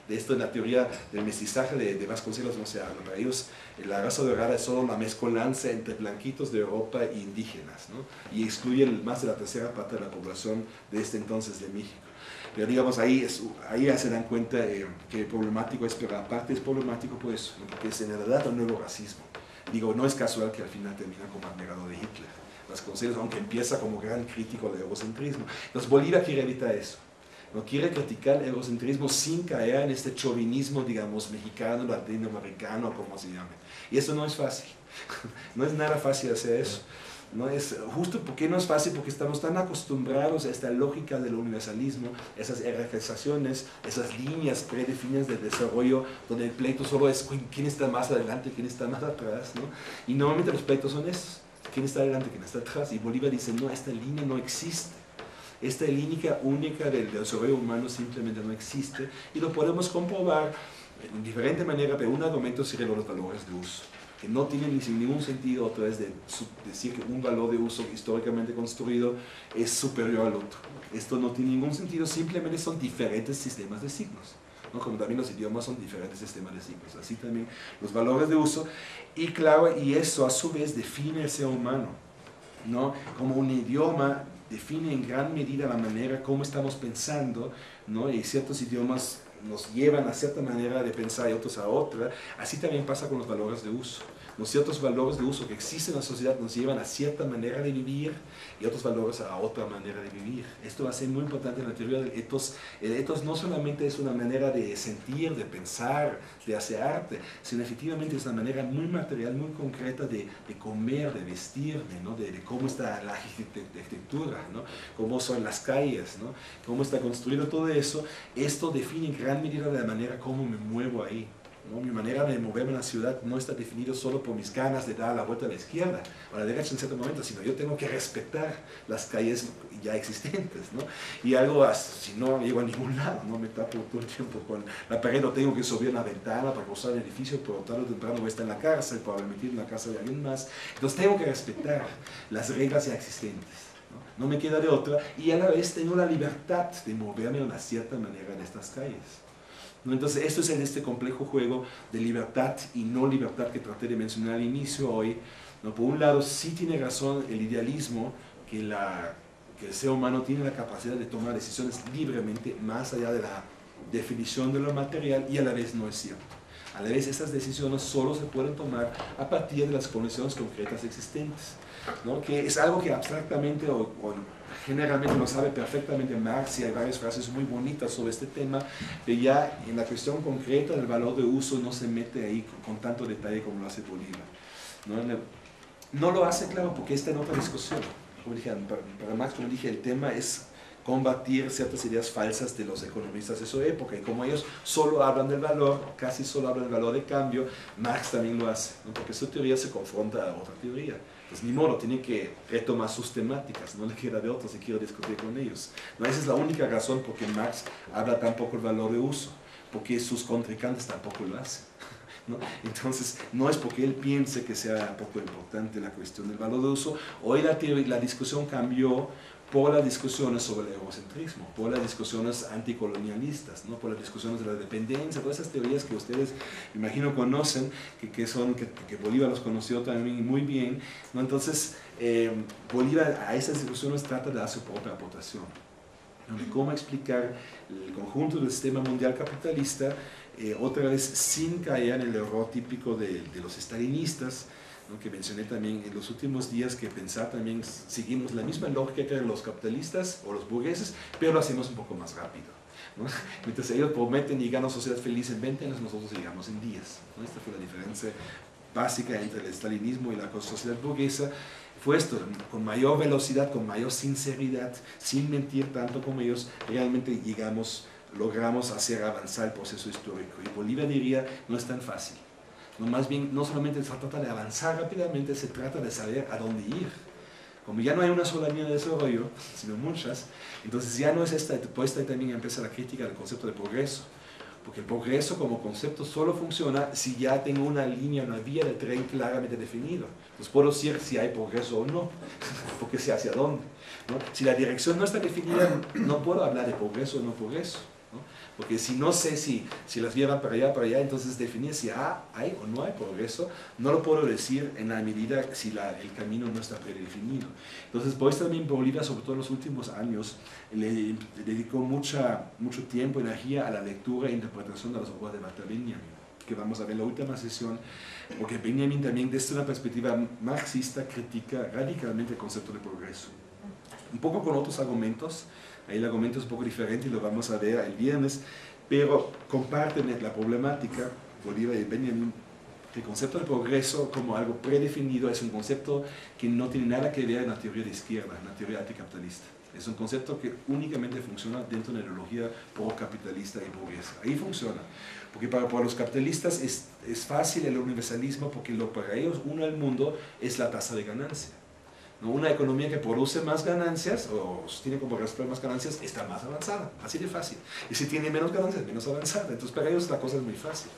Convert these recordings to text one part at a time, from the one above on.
De esto en la teoría del mestizaje de Vasconcelos no se habla. Para ellos la raza dorada es solo la mezcolanza entre blanquitos de Europa e indígenas, ¿no? Y excluye más de la tercera parte de la población de este entonces de México. Pero digamos, ahí ya se dan cuenta que problemático es, pero aparte es problemático por eso, ¿no? Porque es en realidad un nuevo racismo. Digo, no es casual que al final termina como admirador de Hitler. Vasconcelos, aunque empieza como gran crítico del egocentrismo. Entonces Bolívar quiere evitar eso. No quiere criticar el egocentrismo sin caer en este chauvinismo, digamos, mexicano, latinoamericano, como se llame. Y eso no es fácil. No es nada fácil hacer eso. No es, justo porque no es fácil, porque estamos tan acostumbrados a esta lógica del universalismo, esas jerarquizaciones, esas líneas predefinidas de desarrollo, donde el pleito solo es quién está más adelante, quién está más atrás, ¿no? Y normalmente los pleitos son esos, quién está adelante, quién está atrás, y Bolívar dice, no, esta línea no existe. Esta línea única del desarrollo humano simplemente no existe, y lo podemos comprobar en diferente manera, pero un argumento sería los valores de uso, que no tienen ningún sentido otra vez de decir que un valor de uso históricamente construido es superior al otro. Esto no tiene ningún sentido, simplemente son diferentes sistemas de signos, ¿no? Como también los idiomas son diferentes sistemas de signos, así también los valores de uso, y claro, y eso a su vez define el ser humano, ¿no? Como un idioma define en gran medida la manera como estamos pensando, ¿no? Y ciertos idiomas nos llevan a cierta manera de pensar y otros a otra. Así también pasa con los valores de uso. Los ciertos valores de uso que existen en la sociedad nos llevan a cierta manera de vivir y otros valores a otra manera de vivir. Esto va a ser muy importante en la teoría del etos. El etos no solamente es una manera de sentir, de pensar, de hacer arte, sino efectivamente es una manera muy material, muy concreta de comer, de vestirme, ¿no? de cómo está la arquitectura, ¿no? Cómo son las calles, ¿no? Cómo está construido todo eso. Esto define en gran medida la manera como me muevo ahí, ¿no? Mi manera de moverme en la ciudad no está definida solo por mis ganas de dar la vuelta a la izquierda o a la derecha en cierto momento, sino yo tengo que respetar las calles ya existentes, ¿no? Y algo, si no llego a ningún lado, no me tapo todo el tiempo con la pared, no tengo que subir una ventana para cruzar el edificio, por tarde o temprano voy a estar en la cárcel, para permitir en la casa de alguien más. Entonces tengo que respetar las reglas ya existentes. No me queda de otra, y a la vez tengo la libertad de moverme de una cierta manera en estas calles, ¿no? Entonces esto es en este complejo juego de libertad y no libertad que traté de mencionar al inicio hoy, ¿no? Por un lado sí tiene razón el idealismo que el ser humano tiene la capacidad de tomar decisiones libremente más allá de la definición de lo material, y a la vez no es cierto. A la vez esas decisiones solo se pueden tomar a partir de las condiciones concretas existentes, ¿no? Que es algo que abstractamente o generalmente lo sabe perfectamente Marx, y hay varias frases muy bonitas sobre este tema, pero ya en la cuestión concreta del valor de uso no se mete ahí con tanto detalle como lo hace Bolívar, ¿no? No lo hace, claro, porque está en otra discusión. Como dije, para Marx, como dije, el tema es combatir ciertas ideas falsas de los economistas de su época, y como ellos solo hablan del valor, casi solo hablan del valor de cambio, Marx también lo hace, ¿no? Porque su teoría se confronta a otra teoría. Pues ni modo, tiene que retomar sus temáticas, no le queda de otro si quiero discutir con ellos. No, esa es la única razón por que Marx habla tan poco del valor de uso, porque sus contrincantes tampoco lo hacen, ¿no? Entonces, no es porque él piense que sea poco importante la cuestión del valor de uso. Hoy la discusión cambió por las discusiones sobre el egocentrismo, por las discusiones anticolonialistas, ¿no? Por las discusiones de la dependencia, todas esas teorías que ustedes, me imagino, conocen, que Bolívar los conoció también muy bien, ¿no? Entonces, Bolívar a esas discusiones trata de dar su propia aportación, ¿no? De cómo explicar el conjunto del sistema mundial capitalista, otra vez sin caer en el error típico de los estalinistas, ¿no? Que mencioné también en los últimos días, que pensar también seguimos la misma lógica que los capitalistas o los burgueses, pero lo hacemos un poco más rápido, ¿no? Mientras ellos prometen llegar a una sociedad feliz en 20 años, nosotros llegamos en días, ¿no? Esta fue la diferencia básica entre el estalinismo y la sociedad burguesa. Fue esto, con mayor velocidad, con mayor sinceridad, sin mentir tanto como ellos, realmente logramos hacer avanzar el proceso histórico. Y Bolívar diría, no es tan fácil. No, más bien, no solamente se trata de avanzar rápidamente, se trata de saber a dónde ir. Como ya no hay una sola línea de desarrollo, sino muchas, entonces ya no es esta, pues ahí también empieza la crítica del concepto de progreso. Porque el progreso como concepto solo funciona si ya tengo una línea, una vía de tren claramente definida. Entonces puedo decir si hay progreso o no, porque sé hacia dónde, ¿no? Si la dirección no está definida, no puedo hablar de progreso o no progreso, ¿no? Porque si no sé si las vías van para allá, entonces definir si hay o no hay progreso, no lo puedo decir en la medida si el camino no está predefinido. Entonces, por eso también Bolivia, sobre todo en los últimos años, le dedicó mucho tiempo y energía a la lectura e interpretación de las obras de Walter Benjamin, que vamos a ver en la última sesión, porque Benjamin también desde una perspectiva marxista critica radicalmente el concepto de progreso. Un poco con otros argumentos, ahí el argumento es un poco diferente y lo vamos a ver el viernes, pero comparten la problemática, Bolívar y Benjamin, que el concepto de progreso como algo predefinido es un concepto que no tiene nada que ver en la teoría de izquierda, en la teoría anticapitalista. Es un concepto que únicamente funciona dentro de una ideología pro-capitalista y burguesa. Ahí funciona. Porque para los capitalistas es fácil el universalismo porque lo para ellos uno al mundo es la tasa de ganancia. ¿No? Una economía que produce más ganancias o tiene como resultado más ganancias está más avanzada, así de fácil. Y si tiene menos ganancias, menos avanzada. Entonces para ellos la cosa es muy fácil.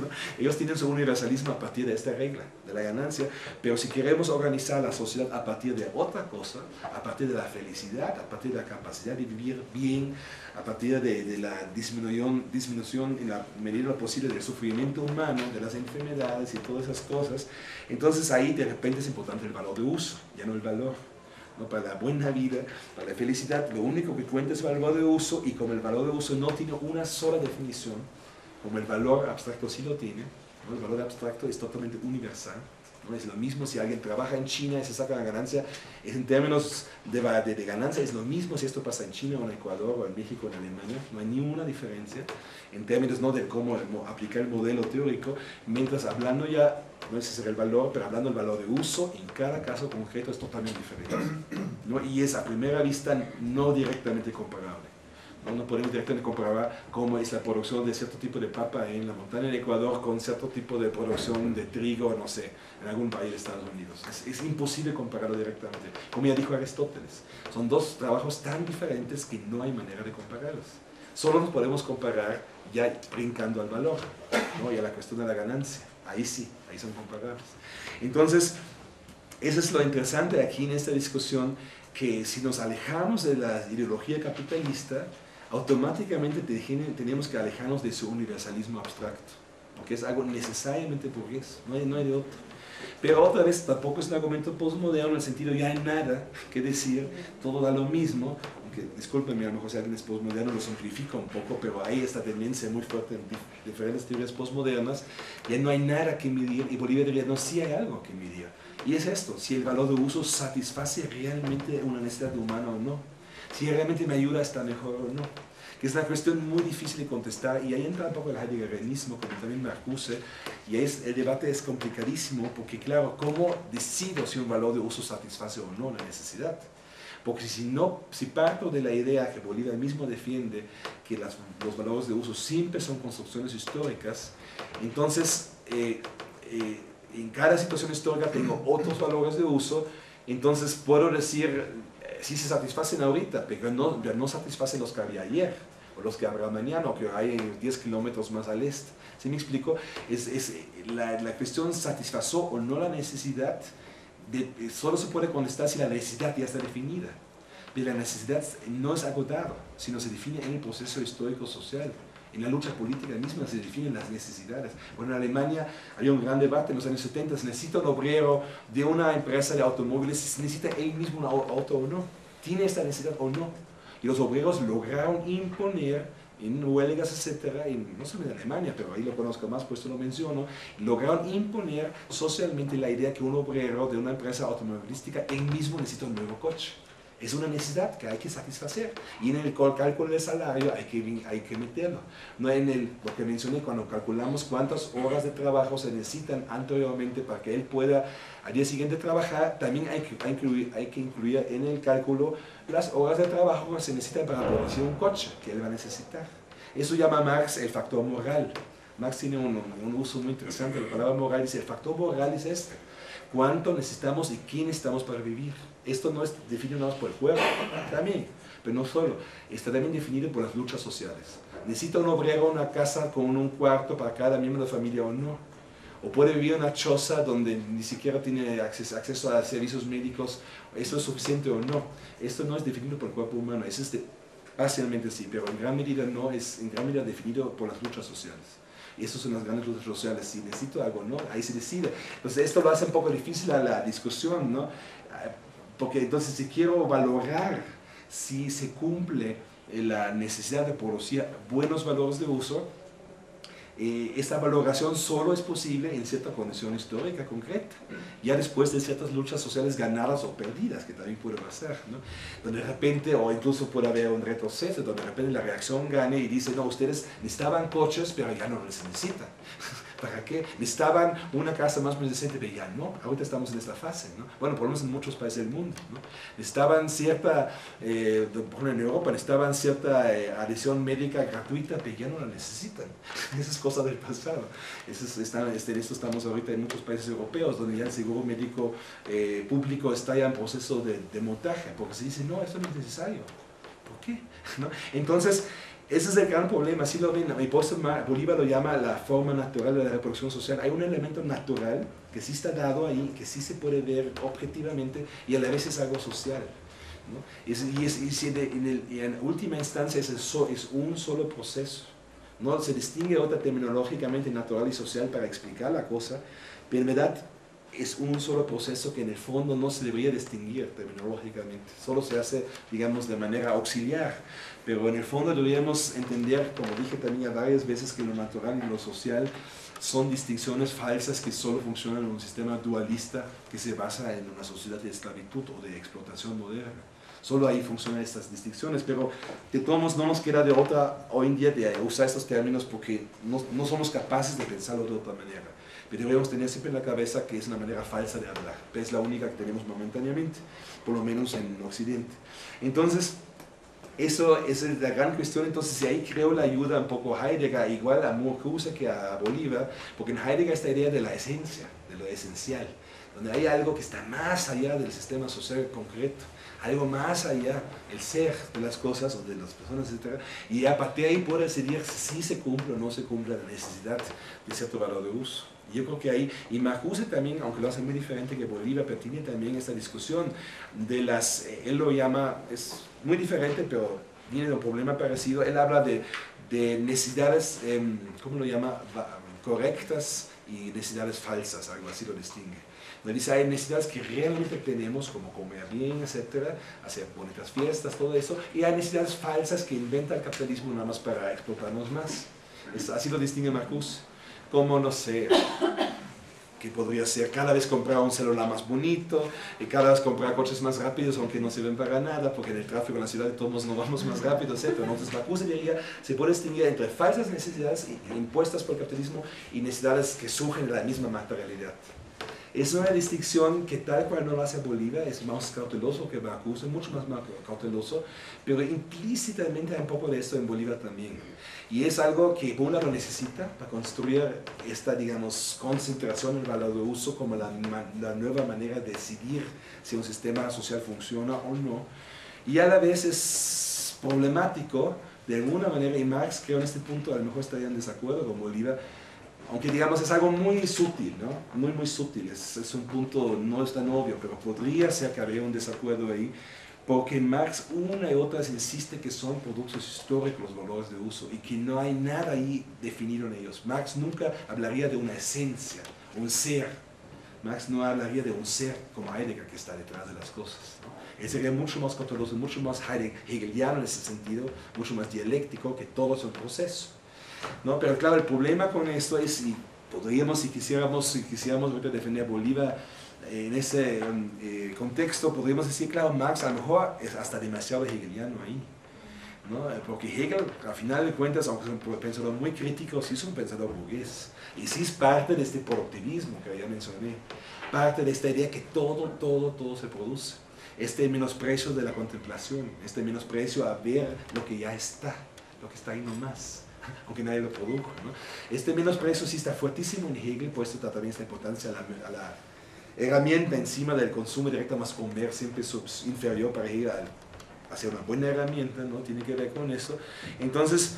¿No? Ellos tienen su universalismo a partir de esta regla, de la ganancia, pero si queremos organizar la sociedad a partir de otra cosa, a partir de la felicidad, a partir de la capacidad de vivir bien, a partir de la disminución en la medida posible del sufrimiento humano, de las enfermedades y todas esas cosas, entonces ahí de repente es importante el valor de uso, ya no el valor. ¿No? Para la buena vida, para la felicidad, lo único que cuenta es el valor de uso, y como el valor de uso no tiene una sola definición, como el valor abstracto sí lo tiene, ¿no? El valor abstracto es totalmente universal. ¿No? Es lo mismo si alguien trabaja en China y se saca la ganancia, en términos de ganancia es lo mismo si esto pasa en China o en Ecuador o en México o en Alemania, no hay ninguna diferencia en términos no de cómo aplicar el modelo teórico, mientras hablando ya, no es ese el valor, pero hablando del valor de uso, en cada caso concreto es totalmente diferente, ¿no? Y es a primera vista no directamente comparable. No podemos directamente comparar cómo es la producción de cierto tipo de papa en la montaña de Ecuador con cierto tipo de producción de trigo, no sé, en algún país de Estados Unidos. Es imposible compararlo directamente. Como ya dijo Aristóteles, son dos trabajos tan diferentes que no hay manera de compararlos. Solo nos podemos comparar ya brincando al valor, ¿no? Y a la cuestión de la ganancia. Ahí sí, ahí son comparables. Entonces, eso es lo interesante aquí en esta discusión, que si nos alejamos de la ideología capitalista, automáticamente tenemos que alejarnos de su universalismo abstracto, porque es algo necesariamente burgués, no hay de otro. Pero otra vez, tampoco es un argumento postmoderno en el sentido ya hay nada que decir, todo da lo mismo, aunque discúlpenme, a lo mejor si alguien es postmoderno lo simplifica un poco, pero hay esta tendencia muy fuerte en diferentes teorías postmodernas, ya no hay nada que medir, y Bolivia diría, no, sí hay algo que medir. Y es esto, si el valor de uso satisface realmente una necesidad humana o no, si realmente me ayuda a estar mejor o no, que es una cuestión muy difícil de contestar, y ahí entra un poco el heideggerianismo, como también Marcuse, y el debate es complicadísimo, porque claro, ¿cómo decido si un valor de uso satisface o no la necesidad? Porque si parto de la idea que Bolívar mismo defiende, que los valores de uso siempre son construcciones históricas, entonces en cada situación histórica tengo otros valores de uso, entonces puedo decir, sí se satisfacen ahorita, pero no satisfacen los que había ayer, o los que habrá mañana, o que hay 10 kilómetros más al este. ¿Sí me explico? La cuestión satisfazó o no la necesidad, solo se puede contestar si la necesidad ya está definida. Pero la necesidad no es agotada, sino se define en el proceso histórico-social. En la lucha política misma se definen las necesidades. Bueno, en Alemania había un gran debate en los años 70, ¿se necesita un obrero de una empresa de automóviles? ¿Se necesita él mismo un auto o no? ¿Tiene esta necesidad o no? Y los obreros lograron imponer en huelgas, etcétera, no solo en Alemania, pero ahí lo conozco más, pues esto lo menciono, lograron imponer socialmente la idea que un obrero de una empresa automovilística él mismo necesita un nuevo coche. Es una necesidad que hay que satisfacer, y en el cálculo del salario hay que meterlo. No en lo que mencioné, cuando calculamos cuántas horas de trabajo se necesitan anteriormente para que él pueda al día siguiente trabajar, también hay que incluir en el cálculo las horas de trabajo que se necesitan para producir un coche que él va a necesitar. Eso llama Marx el factor moral. Marx tiene un uso muy interesante de la palabra moral, dice el factor moral es este: cuánto necesitamos y quién estamos para vivir. Esto no es definido nada más por el cuerpo, también, pero no solo, está también definido por las luchas sociales. ¿Necesita un obrero una casa con un cuarto para cada miembro de la familia o no? ¿O puede vivir en una choza donde ni siquiera tiene acceso a servicios médicos? ¿Eso es suficiente o no? Esto no es definido por el cuerpo humano, eso es Parcialmente sí, pero en gran medida no, es en gran medida definido por las luchas sociales. Y esas son las grandes luchas sociales. Si necesito algo, ¿no? Ahí se decide. Entonces esto lo hace un poco difícil a la discusión, ¿no? Porque entonces si quiero valorar si se cumple la necesidad de producir buenos valores de uso, esta valoración solo es posible en cierta condición histórica concreta, ya después de ciertas luchas sociales ganadas o perdidas, que también puede pasar, ¿no? Donde de repente, o incluso puede haber un retroceso, donde de repente la reacción gane y dice, no, ustedes necesitaban coches, pero ya no los necesitan. ¿Para qué? Necesitaban una casa más decente, pero ya no, ahorita estamos en esta fase, ¿no? Bueno, por lo menos en muchos países del mundo, ¿no? Necesitaban cierta, por ejemplo en Europa, necesitaban cierta adhesión médica gratuita, pero ya no la necesitan. Esa es cosa del pasado. En esto estamos ahorita en muchos países europeos, donde ya el seguro médico público está ya en proceso de montaje, porque se dice, no, esto no es necesario. ¿Por qué? ¿No? Entonces, ese es el gran problema, así lo ven, y por eso Bolívar lo llama la forma natural de la reproducción social. Hay un elemento natural que sí está dado ahí, que sí se puede ver objetivamente y a la vez es algo social, ¿no? Y en última instancia es un solo proceso. No se distingue otra terminológicamente natural y social para explicar la cosa, pero en verdad es un solo proceso que en el fondo no se debería distinguir terminológicamente, solo se hace, digamos, de manera auxiliar, pero en el fondo deberíamos entender, como dije también varias veces, que lo natural y lo social son distinciones falsas que solo funcionan en un sistema dualista que se basa en una sociedad de esclavitud o de explotación moderna. Solo ahí funcionan estas distinciones, pero de todos modos no nos queda de otra hoy en día de usar estos términos porque no somos capaces de pensarlo de otra manera. Pero debemos tener siempre en la cabeza que es una manera falsa de hablar, pero es la única que tenemos momentáneamente, por lo menos en Occidente. Entonces, eso es la gran cuestión. Entonces, si ahí creo la ayuda un poco a Heidegger, igual a Marcuse que a Bolívar, porque en Heidegger esta idea de la esencia, de lo esencial, donde hay algo que está más allá del sistema social concreto, algo más allá, el ser de las cosas o de las personas, etc. Y a partir de ahí puede decidir si se cumple o no se cumple la necesidad de cierto valor de uso. Yo creo que ahí, y Marcuse también, aunque lo hace muy diferente que Bolívar, pero tiene también esta discusión de las, él lo llama, es muy diferente, pero viene de un problema parecido, él habla de necesidades, ¿cómo lo llama? Correctas y necesidades falsas, algo así lo distingue. Me dice, hay necesidades que realmente tenemos, como comer bien, etcétera, hacer bonitas fiestas, todo eso, y hay necesidades falsas que inventa el capitalismo nada más para explotarnos más. Así lo distingue Marcuse. Como, no sé, que podría ser cada vez comprar un celular más bonito, y cada vez comprar coches más rápidos, aunque no sirven para nada, porque en el tráfico en la ciudad de todos no vamos más rápido, etc. Entonces Marcuse diría, se puede distinguir entre falsas necesidades impuestas por el capitalismo y necesidades que surgen de la misma materialidad. Es una distinción que tal cual no lo hace Bolívar, es más cauteloso que Marcuse, mucho más cauteloso, pero implícitamente hay un poco de esto en Bolívar también. Y es algo que Bolívar lo necesita para construir esta, digamos, concentración en el valor de uso como la nueva manera de decidir si un sistema social funciona o no. Y a la vez es problemático, de alguna manera, y Marx creo en este punto a lo mejor estaría en desacuerdo con Bolívar, aunque digamos es algo muy sutil, ¿no? Muy sutil, es un punto, no es tan obvio, pero podría ser que habría un desacuerdo ahí, porque Marx una y otra vez insiste que son productos históricos los valores de uso y que no hay nada ahí definido en ellos. Marx nunca hablaría de una esencia, un ser. Marx no hablaría de un ser como Heidegger que está detrás de las cosas, ¿no? Él sería mucho más cauteloso, mucho más hegeliano en ese sentido, mucho más dialéctico, que todo es un proceso, ¿no? Pero claro, el problema con esto es, y podríamos, si quisiéramos ahorita defender a Bolívar en ese contexto, podríamos decir, claro, Marx a lo mejor es hasta demasiado hegeliano ahí, ¿no? Porque Hegel, al final de cuentas, aunque es un pensador muy crítico, sí es un pensador burgués, y sí es parte de este productivismo que ya mencioné, parte de esta idea que todo se produce, este menosprecio de la contemplación, este menosprecio a ver lo que ya está, lo que está ahí nomás, aunque nadie lo produjo, ¿no? Este menosprecio sí está fuertísimo en Hegel, por eso también esta importancia a la herramienta encima del consumo directo más comer, siempre es inferior para Hegel a ser una buena herramienta, ¿no? Tiene que ver con eso. Entonces,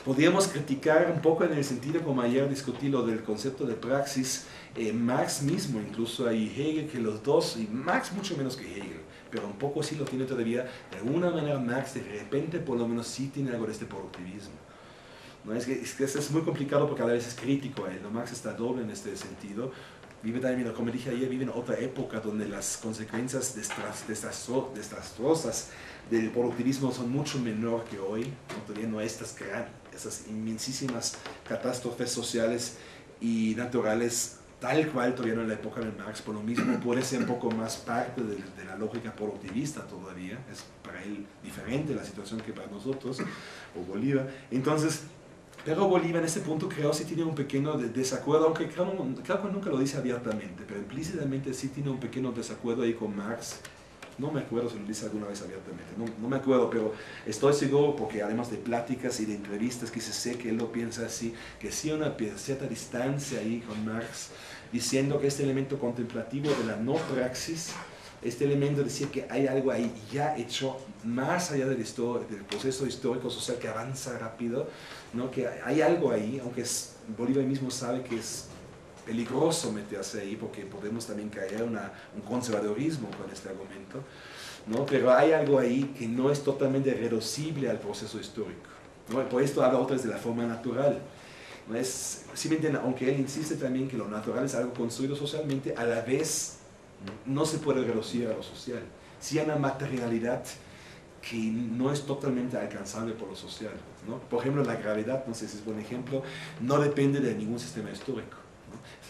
podríamos criticar un poco en el sentido, como ayer discutí lo del concepto de praxis, Marx mismo, incluso ahí Hegel, que los dos, y Marx mucho menos que Hegel, pero un poco sí lo tiene todavía. De alguna manera Marx de repente por lo menos sí tiene algo de este productivismo. ¿No? Es que es muy complicado porque a la vez es crítico a él, ¿no? Marx está doble en este sentido. Vive también, como dije ayer, vive en otra época donde las consecuencias desastrosas del productivismo son mucho menor que hoy, ¿no? Todavía no hay estas inmensísimas catástrofes sociales y naturales tal cual todavía no en la época de Marx. Por lo mismo puede ser un poco más parte de la lógica productivista todavía, es para él diferente la situación que para nosotros, o Bolívar. Entonces, pero Bolívar en este punto creo sí tiene un pequeño desacuerdo, aunque creo que nunca lo dice abiertamente, pero implícitamente sí tiene un pequeño desacuerdo ahí con Marx. No me acuerdo si lo dice alguna vez abiertamente, no me acuerdo, pero estoy seguro porque además de pláticas y de entrevistas que se sé que él lo piensa así, que sí hay una cierta distancia ahí con Marx, diciendo que este elemento contemplativo de la no praxis, este elemento de decir que hay algo ahí ya hecho más allá del proceso histórico-social que avanza rápido, ¿no? Que hay algo ahí, aunque Bolívar mismo sabe que es peligroso meterse ahí porque podemos también caer en un conservadorismo con este argumento, ¿no? Pero hay algo ahí que no es totalmente reducible al proceso histórico, ¿no? Por esto habla otra vez de la forma natural. ¿No? Simplemente, aunque él insiste también que lo natural es algo construido socialmente, a la vez no se puede reducir a lo social. Sí hay una materialidad que no es totalmente alcanzable por lo social, ¿no? Por ejemplo, la gravedad, no sé si es buen ejemplo, no depende de ningún sistema histórico.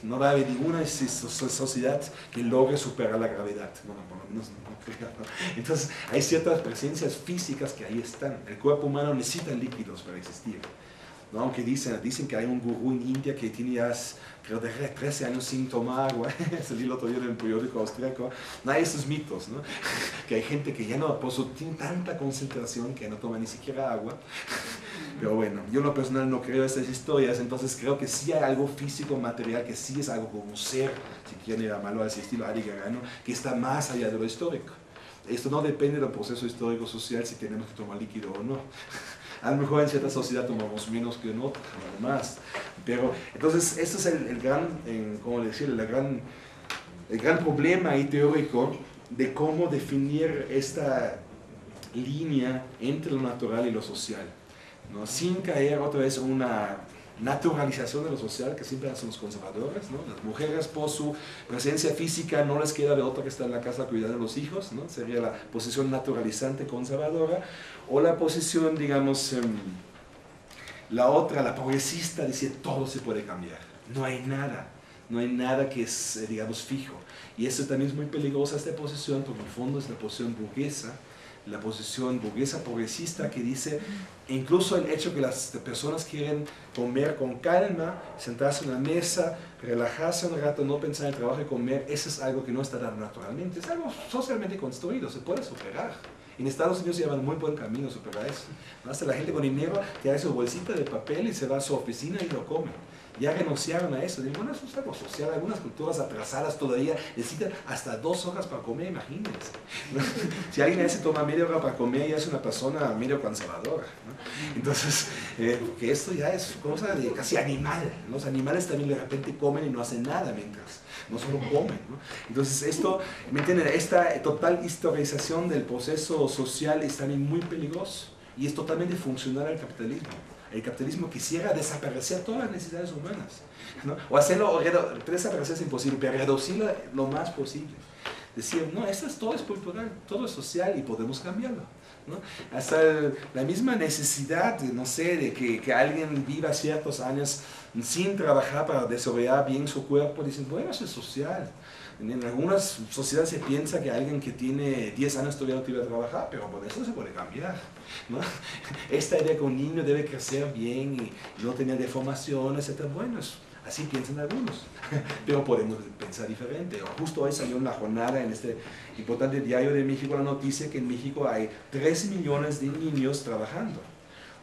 No va a haber ninguna sociedad que logre superar la gravedad. Bueno, por lo menos no creo. Entonces, hay ciertas presencias físicas que ahí están. El cuerpo humano necesita líquidos para existir, ¿no? Aunque dicen que hay un gurú en India que tiene ya, creo, de 13 años sin tomar agua. Salí el otro día en el periódico austríaco. No hay esos mitos, ¿no? Que hay gente que ya no, por eso tiene tanta concentración que no toma ni siquiera agua. Pero bueno, yo en lo personal no creo estas historias, entonces creo que sí hay algo físico, material, que sí es algo como un ser, si quieren llamarlo así, estilo heideggerano, que está más allá de lo histórico. Esto no depende del proceso histórico-social si tenemos que tomar líquido o no. A lo mejor en cierta sociedad tomamos menos que en otra, nada más. Pero, entonces, esto es el gran, ¿cómo decir? El gran problema ahí teórico de cómo definir esta línea entre lo natural y lo social, ¿no? Sin caer otra vez en una naturalización de lo social que siempre hacen los conservadores, ¿no? Las mujeres por su presencia física no les queda de otra que estar en la casa cuidando a los hijos, ¿no? Sería la posición naturalizante conservadora, o la posición, digamos, la otra, la progresista, dice todo se puede cambiar, no hay nada que es, digamos, fijo. Y eso también es muy peligrosa, esta posición, porque en el fondo es la posición burguesa, la posición burguesa progresista que dice, incluso el hecho que las personas quieren comer con calma, sentarse en una mesa, relajarse un rato, no pensar en el trabajo y comer, eso es algo que no está dando naturalmente, es algo socialmente construido, se puede superar. En Estados Unidos se llevan muy buen camino superar eso. Hasta la gente con dinero tiene su bolsita de papel y se va a su oficina y lo come. Ya renunciaron a eso. Digo, bueno, eso es algo social. Algunas culturas atrasadas todavía necesitan hasta 2 horas para comer, imagínense, ¿no? Si alguien a veces toma media hora para comer, ya es una persona medio conservadora, ¿no? Entonces, que esto ya es cosa de casi animal. Los animales también de repente comen y no hacen nada mientras, no solo comen, ¿no? Entonces, esto, ¿me entienden? Esta total historización del proceso social es también muy peligroso y es totalmente funcional al capitalismo. El capitalismo quisiera desaparecer todas las necesidades humanas, ¿no? O hacerlo, desaparecer es imposible, pero reducirlo lo más posible. Decir, no, todo es cultural, todo es social y podemos cambiarlo, ¿no? Hasta la misma necesidad, no sé, de que alguien viva ciertos años sin trabajar para desarrollar bien su cuerpo, dicen, bueno, eso es social. En algunas sociedades se piensa que alguien que tiene 10 años todavía no tiene que trabajar, pero por eso se puede cambiar, ¿no? Esta idea que un niño debe crecer bien y no tener deformaciones, etc. Bueno, así piensan algunos, pero podemos pensar diferente. Justo hoy salió en la jornada en este importante diario de México la noticia que en México hay 3 millones de niños trabajando,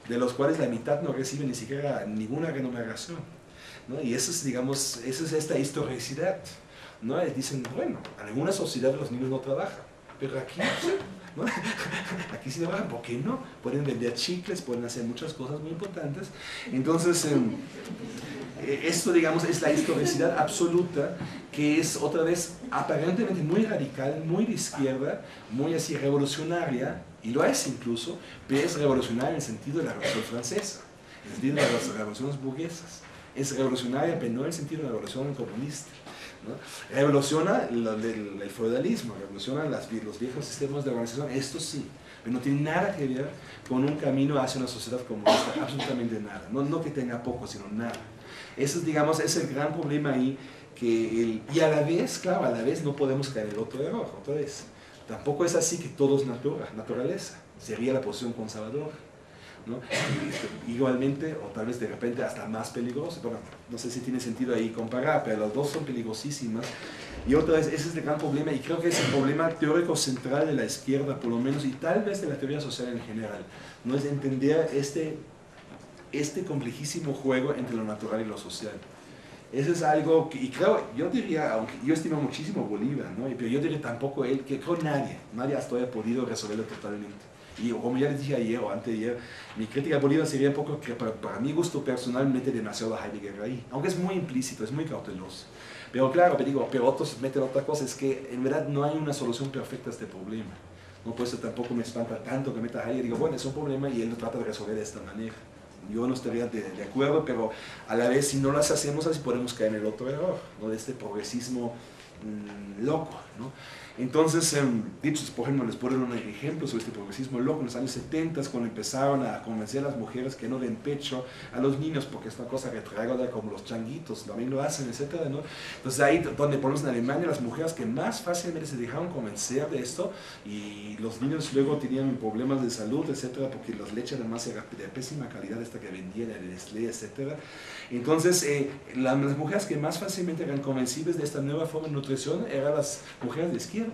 de los cuales la mitad no reciben ni siquiera ninguna remuneración, ¿no? Y eso es, digamos, eso es esta historicidad, ¿no? Dicen, bueno, en algunas sociedades los niños no trabajan, pero aquí sí, ¿no? Aquí sí trabajan, ¿por qué no? Pueden vender chicles, pueden hacer muchas cosas muy importantes. Entonces, esto, digamos, es la historicidad absoluta que es otra vez aparentemente muy radical, muy de izquierda, muy así revolucionaria, y lo es incluso, pero es revolucionaria en el sentido de la Revolución Francesa, en el sentido de las revoluciones burguesas. Es revolucionaria, pero no en el sentido de la revolución comunista, ¿no? Revoluciona el feudalismo, revoluciona los viejos sistemas de organización, esto sí, pero no tiene nada que ver con un camino hacia una sociedad comunista, absolutamente nada. No que tenga poco, sino nada. Ese es, digamos, es el gran problema ahí, y a la vez, claro, a la vez no podemos caer en el otro error, otra vez. Tampoco es así que todo es naturaleza, sería la posición conservadora, ¿no? Igualmente, o tal vez de repente hasta más peligroso, bueno, no sé si tiene sentido ahí comparar, pero las dos son peligrosísimas. Y otra vez, ese es el gran problema, y creo que es el problema teórico central de la izquierda, por lo menos, y tal vez de la teoría social en general, no es entender este complejísimo juego entre lo natural y lo social. Eso es algo que, y creo, yo diría, aunque yo estimo muchísimo a Bolívar, ¿no? Pero yo diría tampoco él, que creo nadie hasta hoy ha podido resolverlo totalmente. Y como ya les dije ayer o anteayer, mi crítica a Bolívar sería un poco que para mi gusto personal mete demasiado a Heidegger ahí, aunque es muy implícito, es muy cauteloso. Pero claro, pero otros meten otra cosa, es que en verdad no hay una solución perfecta a este problema. No, por eso tampoco me espanta tanto que meta a Heidegger, digo, bueno, es un problema y él lo trata de resolver de esta manera. Yo no estaría de acuerdo, pero a la vez si no las hacemos así podemos caer en el otro error, ¿no? De este progresismo loco, ¿no? Entonces, dichos, por ejemplo, les puedo dar un ejemplo sobre este progresismo loco en los años 70, cuando empezaron a convencer a las mujeres que no den pecho a los niños porque es una cosa retrógrada como los changuitos, también lo hacen, etcétera, ¿no? Entonces ahí donde por lo menos en Alemania las mujeres que más fácilmente se dejaron convencer de esto y los niños luego tenían problemas de salud, etcétera, porque las leches además eran de pésima calidad esta que vendían, el Nestlé, etcétera. Entonces las mujeres que más fácilmente eran convencibles de esta nueva forma de nutrición eran las mujeres de izquierda,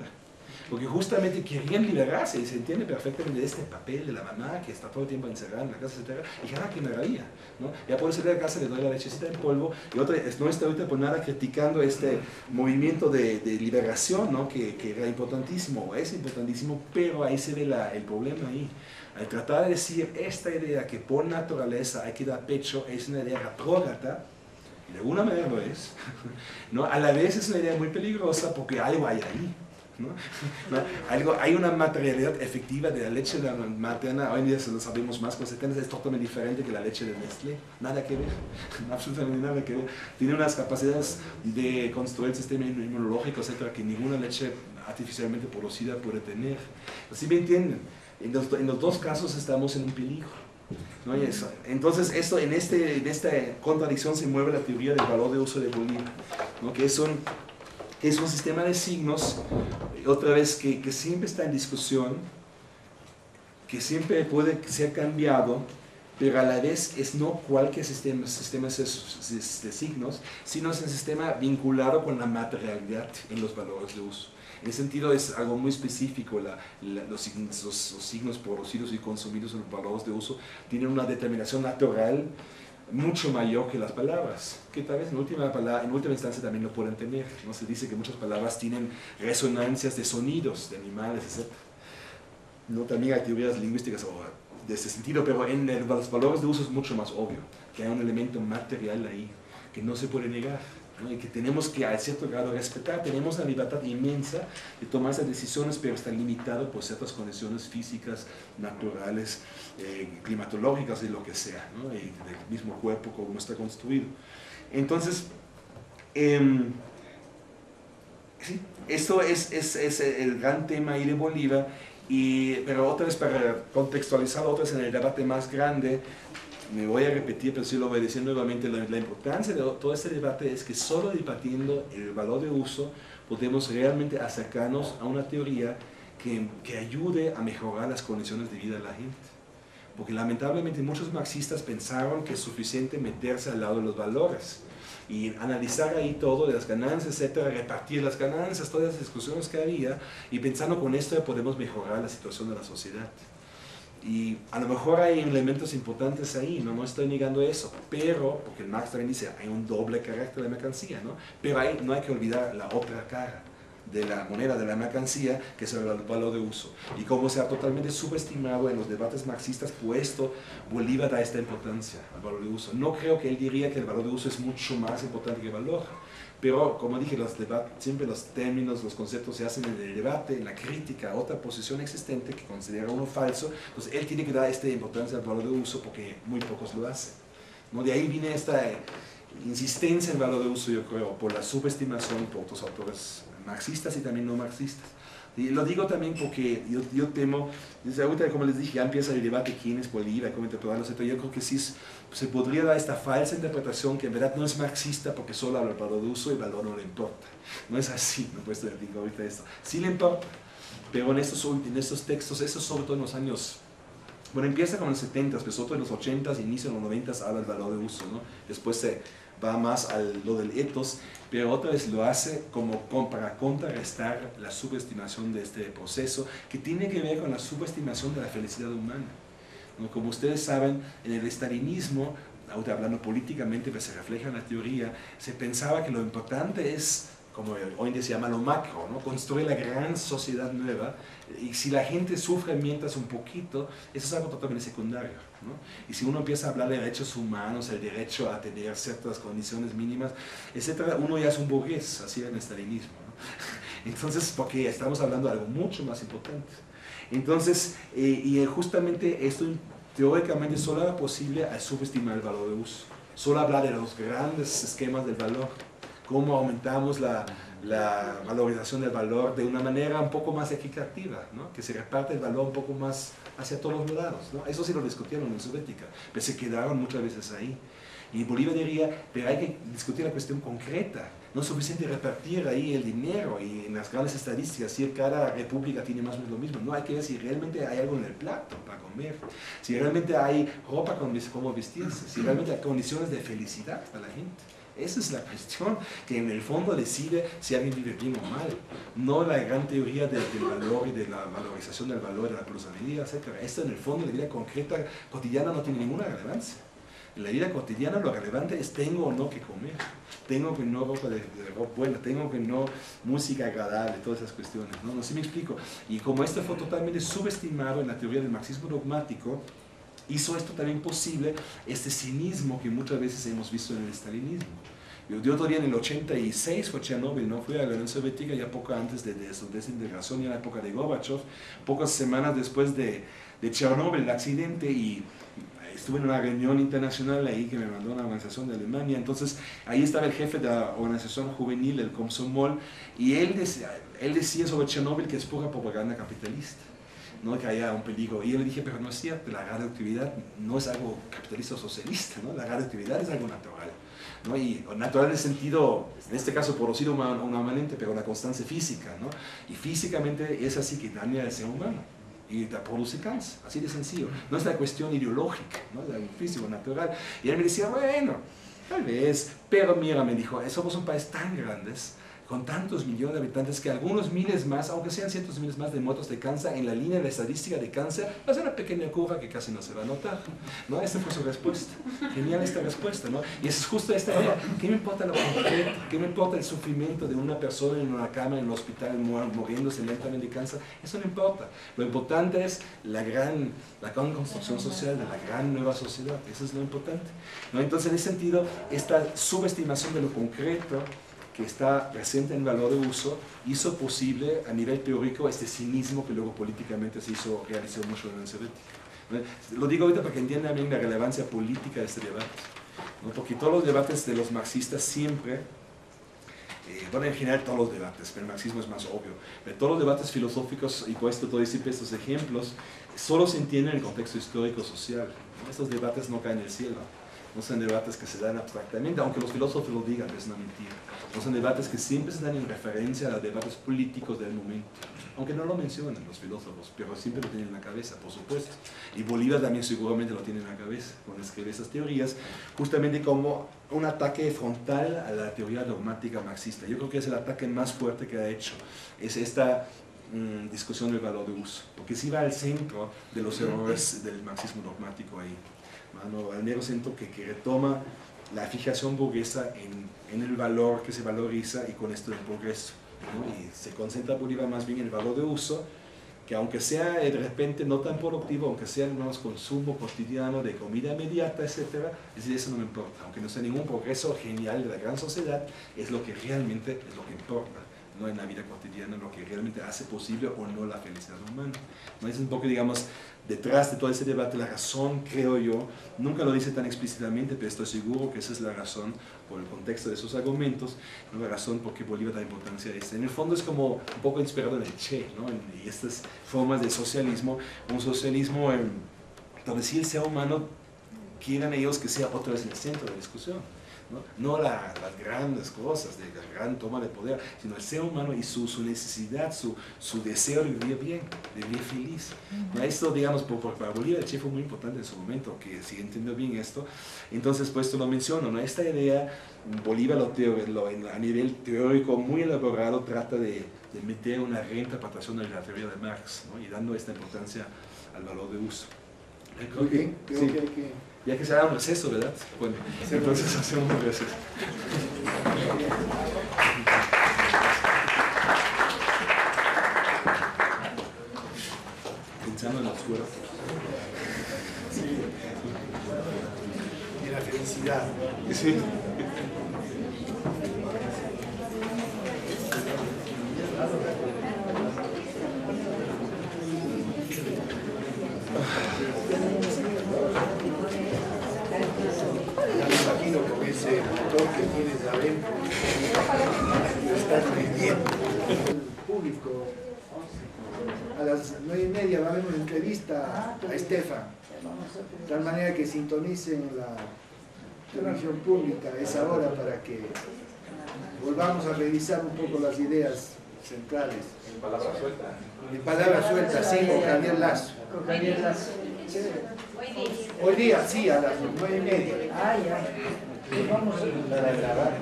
porque justamente querían liberarse, y se entiende perfectamente de este papel de la mamá que está todo el tiempo encerrada en la casa, etc. Y ya qué maravilla, ¿no? Ya puedo salir de la casa, le doy la lechecita en polvo, y otra, no está ahorita por nada criticando este movimiento de liberación, ¿no? que era importantísimo, o es importantísimo, pero ahí se ve el problema ahí. Al tratar de decir esta idea que por naturaleza hay que dar pecho es una idea retrógrada, y de alguna manera lo es, ¿no? A la vez es una idea muy peligrosa porque algo hay ahí, ¿no? Hay una materialidad efectiva de la leche materna, hoy en día se lo sabemos más con 70, es totalmente diferente que la leche de Nestlé, nada que ver, absolutamente nada que ver. Tiene unas capacidades de construir el sistema inmunológico, etcétera, que ninguna leche artificialmente producida puede tener. ¿Sí me entienden? En los dos casos estamos en un peligro, ¿no? Y eso. Entonces, en esta contradicción se mueve la teoría del valor de uso de Bolívar, ¿no? que es un sistema de signos, otra vez, que siempre está en discusión, que siempre puede ser cambiado, pero a la vez es no cualquier sistema de signos, sino es un sistema vinculado con la materialidad en los valores de uso. En ese sentido es algo muy específico, los signos producidos y consumidos en los valores de uso tienen una determinación natural mucho mayor que las palabras, que tal vez en última instancia también lo pueden tener, ¿no? Se dice que muchas palabras tienen resonancias de sonidos, de animales, etc. ¿No? También hay teorías lingüísticas de ese sentido, pero en los valores de uso es mucho más obvio, que hay un elemento material ahí, que no se puede negar, ¿no? Y que tenemos que a cierto grado respetar. Tenemos la libertad inmensa de tomar esas decisiones, pero está limitado por ciertas condiciones físicas, naturales, climatológicas y lo que sea, ¿no? Y del mismo cuerpo como está construido. Entonces, sí, esto es el gran tema ahí de Bolívar, pero otra vez para contextualizar, otra vez en el debate más grande, me voy a repetir, pero sí lo voy a decir nuevamente, la importancia de todo este debate es que solo debatiendo el valor de uso podemos realmente acercarnos a una teoría que ayude a mejorar las condiciones de vida de la gente. Porque lamentablemente muchos marxistas pensaron que es suficiente meterse al lado de los valores y analizar ahí todo de las ganancias, etcétera, repartir las ganancias, todas las discusiones que había, y pensando con esto ya podemos mejorar la situación de la sociedad. Y a lo mejor hay elementos importantes ahí, no estoy negando eso, pero, porque Marx también dice, hay un doble carácter de mercancía, ¿no? Pero no hay que olvidar la otra cara, de la moneda, de la mercancía, que es el valor de uso. Y como se ha totalmente subestimado en los debates marxistas, puesto Bolívar da esta importancia al valor de uso. No creo que él diría que el valor de uso es mucho más importante que el valor, pero como dije, siempre los términos, los conceptos se hacen en el debate, en la crítica a otra posición existente que considera uno falso. Entonces él tiene que dar esta importancia al valor de uso porque muy pocos lo hacen, ¿no? De ahí viene esta insistencia en valor de uso, yo creo, por la subestimación por otros autores marxistas y también no marxistas. Y lo digo también porque yo temo, desde ahorita, como les dije, ya empieza el debate quién es Bolívar, cómo interpretarlo, etc. Yo creo que sí se podría dar esta falsa interpretación que en verdad no es marxista porque solo habla del valor de uso y el valor no le importa. No es así, no puedo decir ahorita esto. Sí le importa, pero en estos textos, eso sobre todo en los años... Bueno, empieza con los 70s, pero sobre todo en los 80s, inicio de los 90s habla del valor de uso, ¿no? Después se va más a lo del ethos, pero otra vez lo hace como para contrarrestar la subestimación de este proceso, que tiene que ver con la subestimación de la felicidad humana, ¿no? Como ustedes saben, en el estalinismo, ahora hablando políticamente, pero se refleja en la teoría, se pensaba que lo importante es, como hoy en día se llama lo macro, ¿no? Construir la gran sociedad nueva, y si la gente sufre mientras un poquito, eso es algo totalmente secundario, ¿no? Y si uno empieza a hablar de derechos humanos, el derecho a tener ciertas condiciones mínimas, etcétera, uno ya es un burgués, así en el estalinismo, ¿no? Entonces, porque estamos hablando de algo mucho más importante. Entonces, justamente esto teóricamente solo era posible al subestimar el valor de uso, solo hablar de los grandes esquemas del valor, cómo aumentamos la valorización del valor de una manera un poco más equitativa, ¿no? Que se reparte el valor un poco más hacia todos los lados, ¿no? Eso sí lo discutieron en Soviética, pero se quedaron muchas veces ahí. Y Bolívar diría, pero hay que discutir la cuestión concreta, no es suficiente repartir ahí el dinero y en las grandes estadísticas, si cada república tiene más o menos lo mismo, no, hay que ver si realmente hay algo en el plato para comer, si realmente hay ropa con cómo vestirse, si realmente hay condiciones de felicidad para la gente. Esa es la cuestión que en el fondo decide si alguien vive bien o mal, no la gran teoría del valor y de la valorización del valor, de la plusvalía, etc. Esto en el fondo de la vida concreta, cotidiana, no tiene ninguna relevancia. En la vida cotidiana lo relevante es tengo o no que comer, tengo que no ropa de ropa buena, tengo que no música agradable, todas esas cuestiones, ¿no? No sé si me explico. Y como esto fue totalmente subestimado en la teoría del marxismo dogmático, hizo esto también posible, este cinismo que muchas veces hemos visto en el estalinismo. Yo otro día en el 86 fue Chernóbil, ¿no? Fui a la Unión Soviética ya poco antes de su desintegración, ya en la época de Gorbachev, pocas semanas después de Chernóbil, el accidente, y estuve en una reunión internacional ahí que me mandó una organización de Alemania. Entonces ahí estaba el jefe de la organización juvenil, el Komsomol, y él decía sobre Chernóbil que es pura propaganda capitalista, ¿no? Que haya un peligro. Y yo le dije, pero no es cierto, la radioactividad no es algo capitalista o socialista, ¿no? La radioactividad es algo natural, ¿no? Y natural en el sentido, en este caso producido humanamente, pero la constancia física, ¿no? Y físicamente es así que daña al ser humano y produce cáncer, así de sencillo. No es la cuestión ideológica, ¿no? Es algo físico, natural. Y él me decía, bueno, tal vez, pero mira, me dijo, somos un país tan grande, con tantos millones de habitantes, que algunos miles más, aunque sean cientos de miles más de muertos de cáncer, en la línea de la estadística de cáncer, va a ser una pequeña curva que casi no se va a notar, ¿no? Esta fue su respuesta. Genial esta respuesta, ¿no? Y es justo esta idea, ¿qué me importa lo concreto? ¿Qué me importa el sufrimiento de una persona en una cama, en un hospital, muriéndose lentamente de cáncer? Eso no importa. Lo importante es la gran construcción social de la gran nueva sociedad. Eso es lo importante, ¿no? Entonces, en ese sentido, esta subestimación de lo concreto que está presente en el valor de uso, hizo posible a nivel teórico este cinismo que luego políticamente realizó mucho en el Soviética. Lo digo ahorita para que entiendan bien la relevancia política de este debate, ¿no? Porque todos los debates de los marxistas siempre, bueno, en general todos los debates, pero el marxismo es más obvio, pero todos los debates filosóficos, y por esto todo decir estos ejemplos, solo se entienden en el contexto histórico-social, ¿no? Estos debates no caen del cielo. No son debates que se dan abstractamente, aunque los filósofos lo digan, es una mentira. No son debates que siempre se dan en referencia a los debates políticos del momento, aunque no lo mencionan los filósofos, pero siempre lo tienen en la cabeza, por supuesto. Y Bolívar también seguramente lo tiene en la cabeza cuando escribe esas teorías, justamente como un ataque frontal a la teoría dogmática marxista. Yo creo que es el ataque más fuerte que ha hecho, es esta discusión del valor de uso, porque sí va al centro de los errores del marxismo dogmático ahí. Al mero centro que retoma la fijación burguesa en el valor que se valoriza y con esto del progreso. ¿no? Y se concentra Bolívar más bien en el valor de uso, que aunque sea de repente no tan productivo, aunque sea digamos, consumo cotidiano de comida inmediata, etc., es decir, eso no me importa, aunque no sea ningún progreso genial de la gran sociedad, es lo que realmente es lo que importa, no en la vida cotidiana, lo que realmente hace posible o no la felicidad humana. ¿No? Es un poco, digamos, detrás de todo ese debate, la razón, creo yo, nunca lo dice tan explícitamente, pero estoy seguro que esa es la razón, por el contexto de sus argumentos, ¿no? La razón por qué Bolívar da importancia a esto. En el fondo es como un poco inspirado en el Che, ¿no? Y estas formas de socialismo, un socialismo donde sí el ser humano quieran ellos que sea otra vez el centro de la discusión. No las grandes cosas de la gran toma de poder, sino el ser humano y su necesidad, su deseo de vivir bien, de vivir feliz. ¿No? Esto, digamos, para Bolívar el Che fue muy importante en su momento, que si entendió bien esto, entonces pues esto lo menciono, ¿no? Esta idea, Bolívar a nivel teórico muy elaborado trata de meter una reinterpretación de la teoría de Marx, ¿no? Y dando esta importancia al valor de uso. Muy bien, creo sí. que hay que... Ya que se haga un receso, ¿verdad? Bueno, entonces hacemos un receso. Pensando en la suerte. Sí. Y la felicidad. Sí. Con ese motor que tienes adentro, estás viviendo. El público, a las 9:30 va a haber una entrevista a Estefan, de tal manera que sintonicen la televisión pública a esa hora para que volvamos a revisar un poco las ideas centrales. En palabra suelta. En palabra suelta, sí, con Javier Lazo. Hoy día, sí, a las 9:30. Ah, ya. Pues vamos para grabar.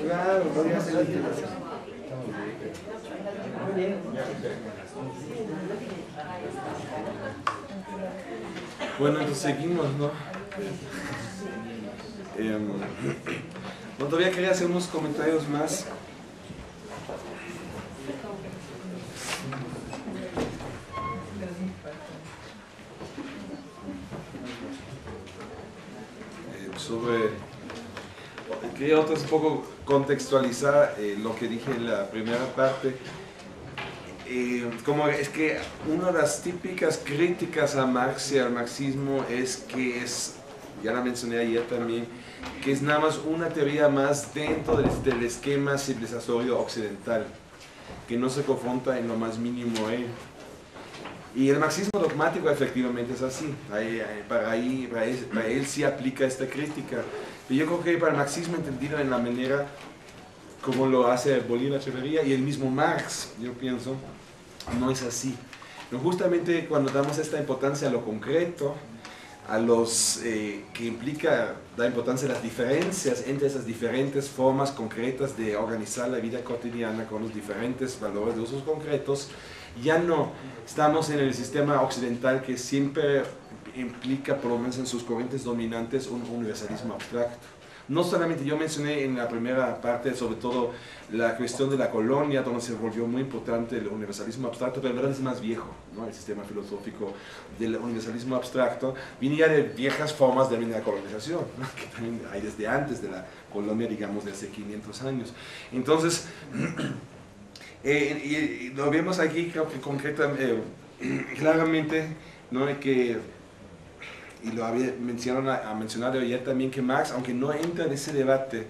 Claro, podría ser interesante. Muy bien. Bueno, entonces seguimos, ¿no? No, todavía quería hacer unos comentarios más. Quería un poco contextualizar lo que dije en la primera parte. Como es que una de las típicas críticas a Marx y al marxismo es que es, ya la mencioné ayer también, que es nada más una teoría más dentro del esquema civilizatorio occidental, que no se confronta en lo más mínimo a él. Y el marxismo dogmático efectivamente es así, para él sí aplica esta crítica. Pero yo creo que para el marxismo entendido en la manera como lo hace Bolívar Echeverría y el mismo Marx, yo pienso, no es así. No, justamente cuando damos esta importancia a lo concreto, a los que implica dar importancia a las diferencias entre esas diferentes formas concretas de organizar la vida cotidiana con los diferentes valores de usos concretos, ya no estamos en el sistema occidental que siempre implica, por lo menos en sus corrientes dominantes, un universalismo abstracto. No solamente yo mencioné en la primera parte, sobre todo la cuestión de la colonia, donde se volvió muy importante el universalismo abstracto, pero en verdad es más viejo, ¿no? El sistema filosófico del universalismo abstracto viene ya de viejas formas de la colonización, ¿no? Que también hay desde antes de la colonia, digamos, de hace 500 años. Entonces, y lo vemos aquí, creo que claramente, ¿no? Y lo había mencionado ayer también, que Marx, aunque no entra en ese debate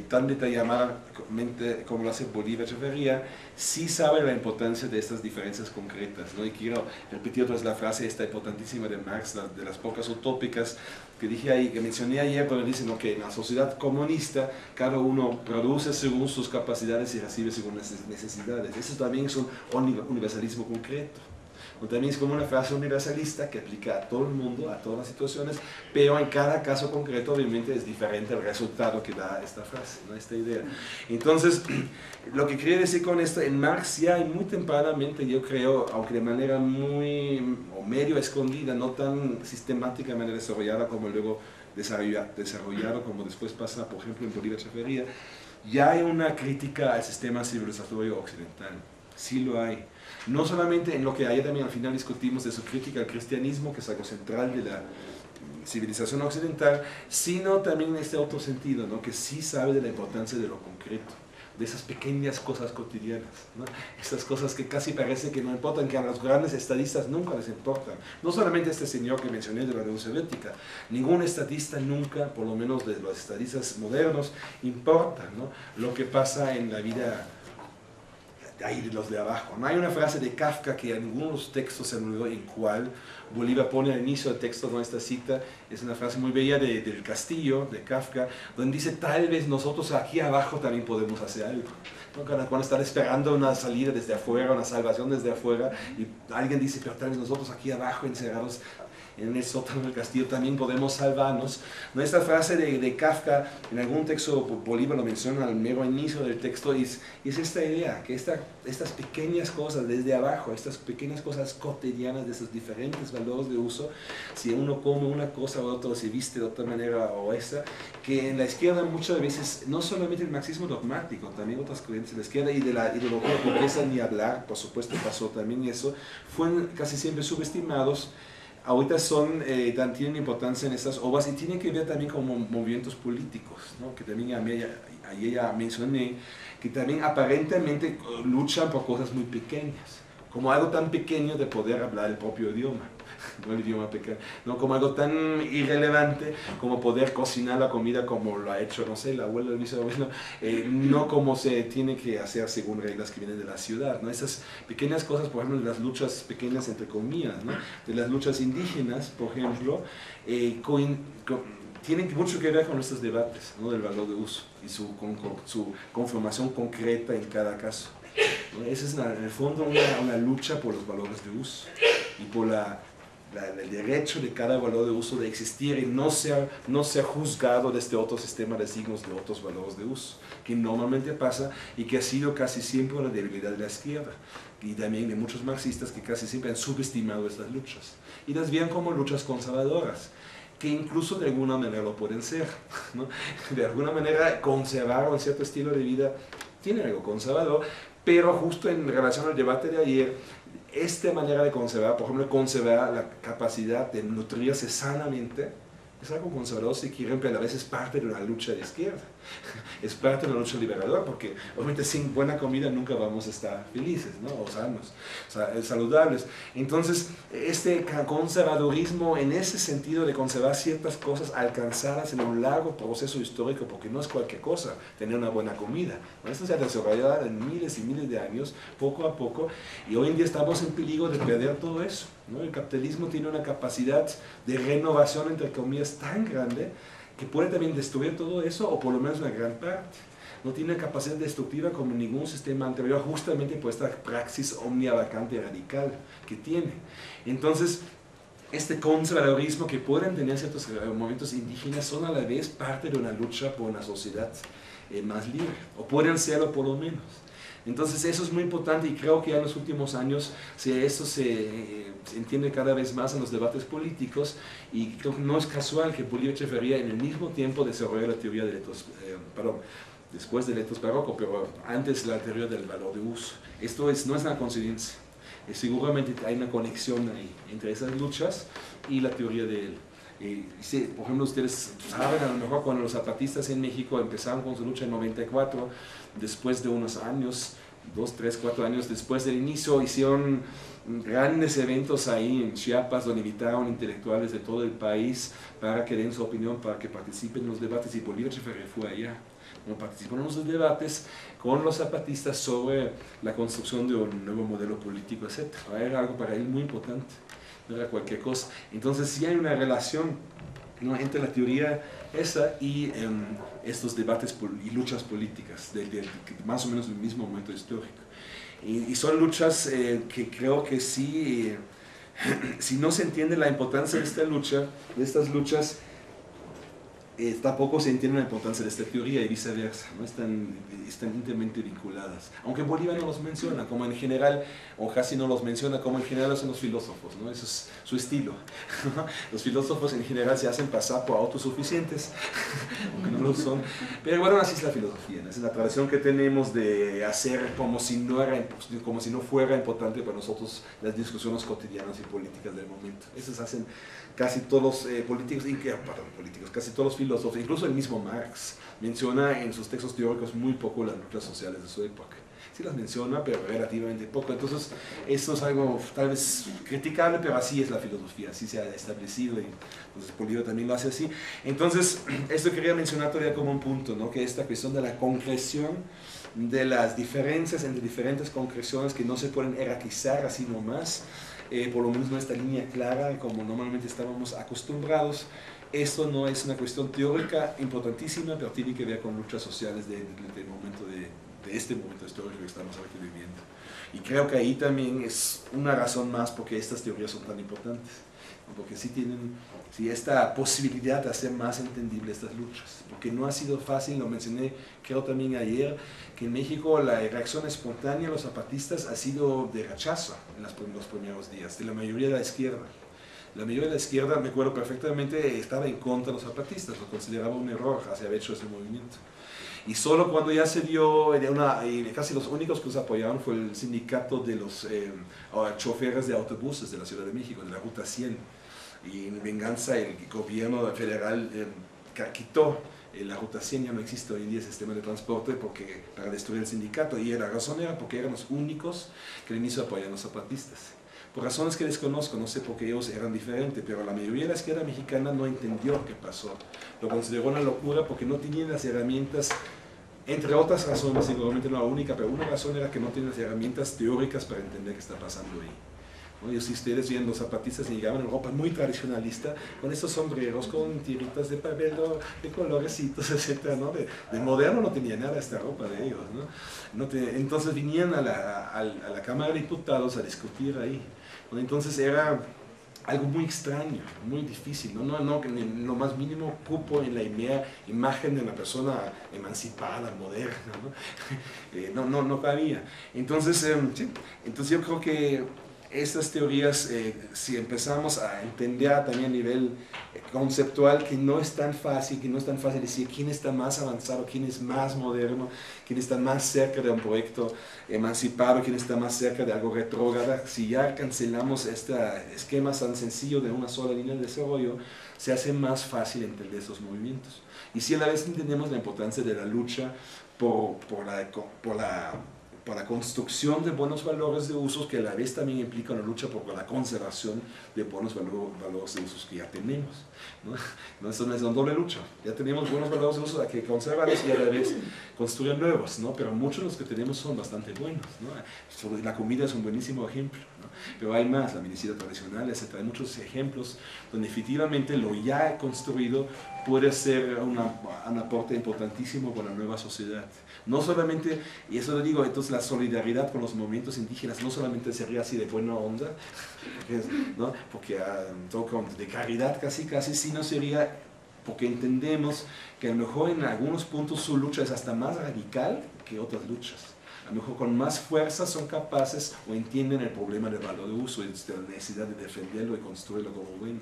tan detalladamente como lo hace Bolívar Echeverría, sí sabe la importancia de estas diferencias concretas, ¿no? Y quiero repetir otra vez la frase esta importantísima de Marx, de las pocas utópicas que dije ahí, que mencioné ayer, cuando dicen que en la sociedad comunista cada uno produce según sus capacidades y recibe según las necesidades. Eso también es un universalismo concreto. O también es como una frase universalista que aplica a todo el mundo, a todas las situaciones, pero en cada caso concreto obviamente es diferente el resultado que da esta frase, ¿no? Esta idea. Entonces, lo que quería decir con esto, en Marx ya muy tempranamente, yo creo, aunque de manera muy, o medio escondida, no tan sistemática, manera desarrollada como luego desarrollado, como después pasa, por ejemplo, en Bolívar Echeverría, ya hay una crítica al sistema civilizatorio occidental. Sí lo hay. No solamente en lo que ayer también al final discutimos de su crítica al cristianismo, que es algo central de la civilización occidental, sino también en este otro sentido, ¿no? Que sí sabe de la importancia de lo concreto, de esas pequeñas cosas cotidianas, ¿no? Esas cosas que casi parece que no importan, que a los grandes estadistas nunca les importan. No solamente este señor que mencioné de la Unión Soviética, ningún estadista nunca, por lo menos de los estadistas modernos, importa, ¿no? Lo que pasa en la vida ahí de los de abajo. No hay una frase de Kafka que en ninguno de los textos se me olvidó en cuál Bolívar pone al inicio del texto con esta cita. Es una frase muy bella del Castillo, de Kafka, donde dice: tal vez nosotros aquí abajo también podemos hacer algo. ¿No? Cuando están esperando una salida desde afuera, una salvación desde afuera, y alguien dice: pero tal vez nosotros aquí abajo encerrados en el sótano del castillo también podemos salvarnos. ¿No? Esta frase de Kafka, en algún texto Bolívar lo menciona al mero inicio del texto, es esta idea, que estas pequeñas cosas desde abajo, estas pequeñas cosas cotidianas de esos diferentes valores de uso, si uno come una cosa o otra, se viste de otra manera o esta, que en la izquierda muchas veces, no solamente el marxismo dogmático, también otras corrientes de la izquierda y de la ideología burguesa ni hablar, por supuesto pasó también eso, fueron casi siempre subestimados. Ahorita tienen importancia en estas obras y tienen que ver también con movimientos políticos, ¿no? Que también ayer ya mencioné, que también aparentemente luchan por cosas muy pequeñas, como algo tan pequeño de poder hablar el propio idioma, no el idioma pequeño, no como algo tan irrelevante como poder cocinar la comida como lo ha hecho, no sé, el abuelo, el bisabuelo, no como se tiene que hacer según reglas que vienen de la ciudad, ¿no? Esas pequeñas cosas, por ejemplo, de las luchas pequeñas entre comillas, ¿no? De las luchas indígenas, por ejemplo, tienen mucho que ver con estos debates, ¿no? Del valor de uso y su conformación concreta en cada caso, ¿no? Esa es en el fondo una lucha por los valores de uso y por el derecho de cada valor de uso de existir y no ser juzgado de este otro sistema de signos de otros valores de uso, que normalmente pasa y que ha sido casi siempre una debilidad de la izquierda y también de muchos marxistas que casi siempre han subestimado estas luchas y las ven como luchas conservadoras, que incluso de alguna manera lo pueden ser, ¿no? De alguna manera conservar un cierto estilo de vida tiene algo conservador, pero justo en relación al debate de ayer, esta manera de conservar, por ejemplo, conservar la capacidad de nutrirse sanamente, es algo conservador si quieren, pero a veces es parte de una lucha de izquierda, es parte de una lucha liberadora, porque obviamente sin buena comida nunca vamos a estar felices, ¿no? O sanos, saludables. Entonces, este conservadurismo en ese sentido de conservar ciertas cosas alcanzadas en un largo proceso histórico, porque no es cualquier cosa tener una buena comida, ¿no? Esto se ha desarrollado en miles y miles de años, poco a poco, y hoy en día estamos en peligro de perder todo eso, ¿no? El capitalismo tiene una capacidad de renovación, entre comillas, tan grande que puede también destruir todo eso, o por lo menos una gran parte. No tiene capacidad destructiva como ningún sistema anterior, justamente por esta praxis omniabarcante y radical que tiene. Entonces, este conservadurismo que pueden tener ciertos movimientos indígenas son a la vez parte de una lucha por una sociedad más libre, o pueden serlo por lo menos. Entonces eso es muy importante y creo que ya en los últimos años esto se entiende cada vez más en los debates políticos y creo que no es casual que Bolívar Echeverría en el mismo tiempo desarrolló la teoría del etos, después del etos barroco, pero antes la teoría del valor de uso. Esto no es una coincidencia, seguramente hay una conexión ahí entre esas luchas y la teoría de él. Sí, por ejemplo, ustedes saben a lo mejor cuando los zapatistas en México empezaron con su lucha en 94, después de unos años, 2, 3, 4 años después del inicio, hicieron grandes eventos ahí en Chiapas donde invitaron intelectuales de todo el país para que den su opinión, para que participen en los debates, y Bolívar Echeverría fue allá. Bueno, participó en los debates con los zapatistas sobre la construcción de un nuevo modelo político, etc. Era algo para él muy importante, no era cualquier cosa. Entonces sí hay una relación, ¿no?, entre la teoría esa y estos debates y luchas políticas más o menos del mismo momento histórico. Y son luchas que creo que sí, si no se entiende la importancia de esta lucha, de estas luchas, tampoco se entiende la importancia de esta teoría y viceversa, ¿no? Están íntimamente vinculadas. Aunque Bolívar no los menciona, como en general, o casi no los menciona, como en general son los filósofos, ¿no? Eso es su estilo. Los filósofos en general se hacen pasar por autosuficientes, aunque no lo son. Pero bueno, así es la filosofía, ¿no? Es la tradición que tenemos de hacer como si no fuera importante para nosotros las discusiones cotidianas y políticas del momento. Eso hacen casi todos los casi todos los filósofos, incluso el mismo Marx, menciona en sus textos teóricos muy poco las luchas sociales de su época. Sí las menciona, pero relativamente poco. Entonces, eso es algo tal vez criticable, pero así es la filosofía, así se ha establecido, y entonces Bolívar también lo hace así. Entonces, esto quería mencionar todavía como un punto, ¿no? Que esta cuestión de la concreción, de las diferencias entre diferentes concreciones que no se pueden jerarquizar así nomás, por lo menos no esta línea clara como normalmente estábamos acostumbrados. Esto no es una cuestión teórica importantísima, pero tiene que ver con luchas sociales de este momento histórico que estamos aquí viviendo. Y creo que ahí también es una razón más porque estas teorías son tan importantes, porque sí tienen esta posibilidad de hacer más entendible estas luchas, porque no ha sido fácil, lo mencioné creo también ayer, que en México la reacción espontánea de los zapatistas ha sido de rechazo en los primeros días, de la mayoría de la izquierda. La mayoría de la izquierda, me acuerdo perfectamente, estaba en contra de los zapatistas, lo consideraba un error haber hecho ese movimiento. Y solo cuando ya se dio, casi los únicos que los apoyaron fue el sindicato de los choferes de autobuses de la Ciudad de México, de la Ruta 100. Y en venganza el gobierno federal quitó la Ruta 100, ya no existe hoy en día el sistema de transporte para destruir el sindicato. Y la razón era porque eran los únicos que al inicio apoyaban a los zapatistas. Por razones que desconozco, no sé por qué ellos eran diferentes, pero la mayoría de la izquierda mexicana no entendió qué pasó. Lo consideró una locura porque no tenían las herramientas, entre otras razones, seguramente no la única, pero una razón era que no tenían las herramientas teóricas para entender qué está pasando ahí. ¿No? Y si ustedes ven, los zapatistas llegaban en ropa muy tradicionalista, con estos sombreros, con tiritas de papel, de colorecitos, etc. ¿no? De moderno no tenía nada esta ropa de ellos. Entonces vinían a la Cámara de Diputados a discutir ahí. ¿No? Entonces era algo muy extraño, muy difícil, no lo más mínimo cupo en la imagen de una persona emancipada, moderna, no cabía. Entonces yo creo que estas teorías, si empezamos a entender también a nivel conceptual, que no es tan fácil decir quién está más avanzado, quién es más moderno, quién está más cerca de un proyecto emancipado, quién está más cerca de algo retrógrado. Si ya cancelamos este esquema tan sencillo de una sola línea de desarrollo, se hace más fácil entender esos movimientos. Y si a la vez entendemos la importancia de la lucha por la construcción de buenos valores de usos, que a la vez también implica una lucha por la conservación de buenos valores de usos que ya tenemos. ¿No? Eso no es una doble lucha. Ya tenemos buenos valores de usos, hay que conservarlos y a la vez construir nuevos, ¿no? Pero muchos de los que tenemos son bastante buenos, ¿no? La comida es un buenísimo ejemplo, ¿no? Pero hay más, la medicina tradicional, etc. Hay muchos ejemplos donde efectivamente lo ya construido puede ser un aporte importantísimo para la nueva sociedad. No solamente, y eso lo digo, entonces la solidaridad con los movimientos indígenas no solamente sería así de buena onda, ¿no? Porque de caridad casi, sino sería porque entendemos que a lo mejor en algunos puntos su lucha es hasta más radical que otras luchas. A lo mejor con más fuerza son capaces o entienden el problema del valor de uso y de la necesidad de defenderlo y construirlo como bueno.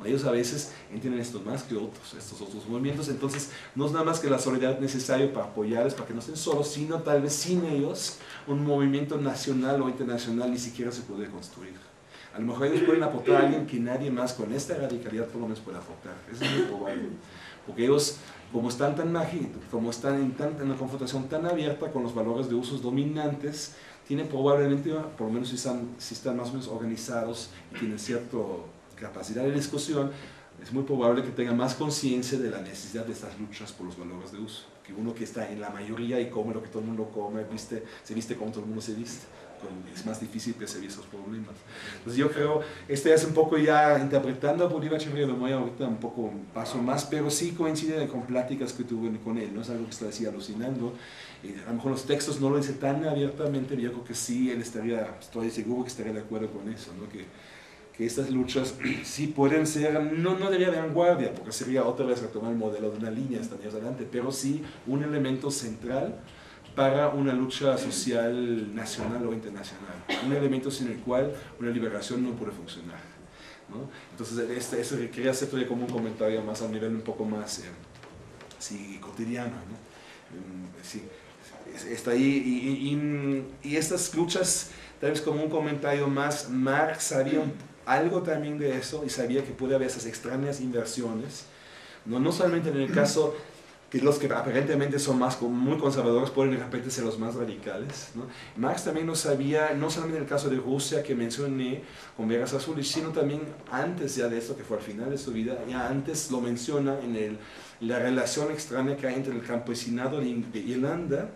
Ellos a veces entienden esto más que estos otros movimientos, entonces no es nada más que la solidaridad necesaria para apoyarles, para que no estén solos, sino tal vez sin ellos un movimiento nacional o internacional ni siquiera se puede construir. A lo mejor ellos pueden aportar a alguien que nadie más con esta radicalidad por lo menos puede aportar. Eso es muy probable, porque ellos, como están en una confrontación tan abierta con los valores de usos dominantes, tienen probablemente, por lo menos si están más o menos organizados y tienen cierta capacidad de discusión, es muy probable que tengan más conciencia de la necesidad de estas luchas por los valores de uso, que uno que está en la mayoría y come lo que todo el mundo come, se viste como todo el mundo se viste. Es más difícil percibir esos problemas. Entonces yo creo, este es un poco ya interpretando a Bolívar Echeverría, me voy ahorita un poco paso más, pero sí coincide con pláticas que tuve con él, no es algo que estoy así alucinando. A lo mejor los textos no lo dice tan abiertamente, pero yo creo que sí, él estoy seguro que estaría de acuerdo con eso, ¿no? Que que estas luchas sí pueden ser, no de vanguardia, porque sería otra vez retomar el modelo de una línea hasta años adelante, pero sí un elemento central para una lucha social nacional o internacional, un elemento sin el cual una liberación no puede funcionar, ¿no? Entonces, eso quería hacer todavía como un comentario más a un nivel un poco más sí, cotidiano, ¿no? Sí, está ahí, y estas luchas, tal vez como un comentario más, Marx sabía algo también de eso y sabía que puede haber esas extrañas inversiones, no solamente en el caso que los que aparentemente son muy conservadores pueden de repente ser los más radicales, ¿no? Marx también lo sabía, no solamente en el caso de Rusia que mencioné con Vegas Azules, sino también antes ya de esto, que fue al final de su vida, ya antes lo menciona en la relación extraña que hay entre el campesinado de Irlanda,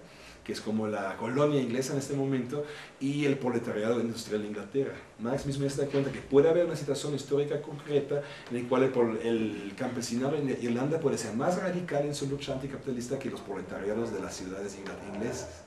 que es como la colonia inglesa en este momento, y el proletariado industrial de Inglaterra. Marx mismo se da cuenta que puede haber una situación histórica concreta en la cual el campesinado en Irlanda puede ser más radical en su lucha anticapitalista que los proletariados de las ciudades inglesas,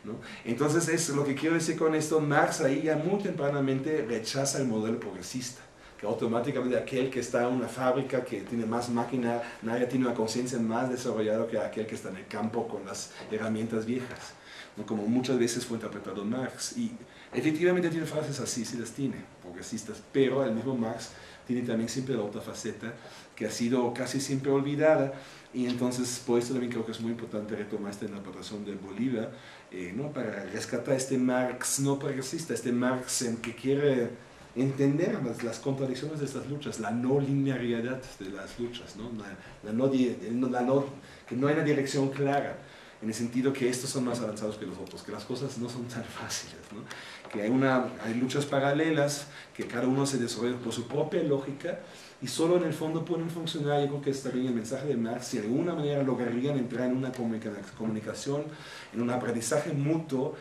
¿no? Entonces, es lo que quiero decir con esto. Marx ahí ya muy tempranamente rechaza el modelo progresista, que automáticamente aquel que está en una fábrica, que tiene más máquina, nadie tiene una conciencia más desarrollada que aquel que está en el campo con las herramientas viejas, ¿no? Como muchas veces fue interpretado Marx. Y efectivamente tiene frases así, sí las tiene, progresistas, pero el mismo Marx tiene también siempre la otra faceta que ha sido casi siempre olvidada, y entonces por eso también creo que es muy importante retomar esta interpretación de Bolívar, ¿no? Para rescatar este Marx no progresista, este Marx en que quiere entender las contradicciones de estas luchas, la no linealidad de las luchas, ¿no? Que no hay una dirección clara, en el sentido que estos son más avanzados que los otros, que las cosas no son tan fáciles, ¿no? Que hay luchas paralelas, que cada uno se desarrolla por su propia lógica, y solo en el fondo pueden funcionar. Yo creo que está bien el mensaje de Marx, si de alguna manera lograrían entrar en una comunicación, en un aprendizaje mutuo.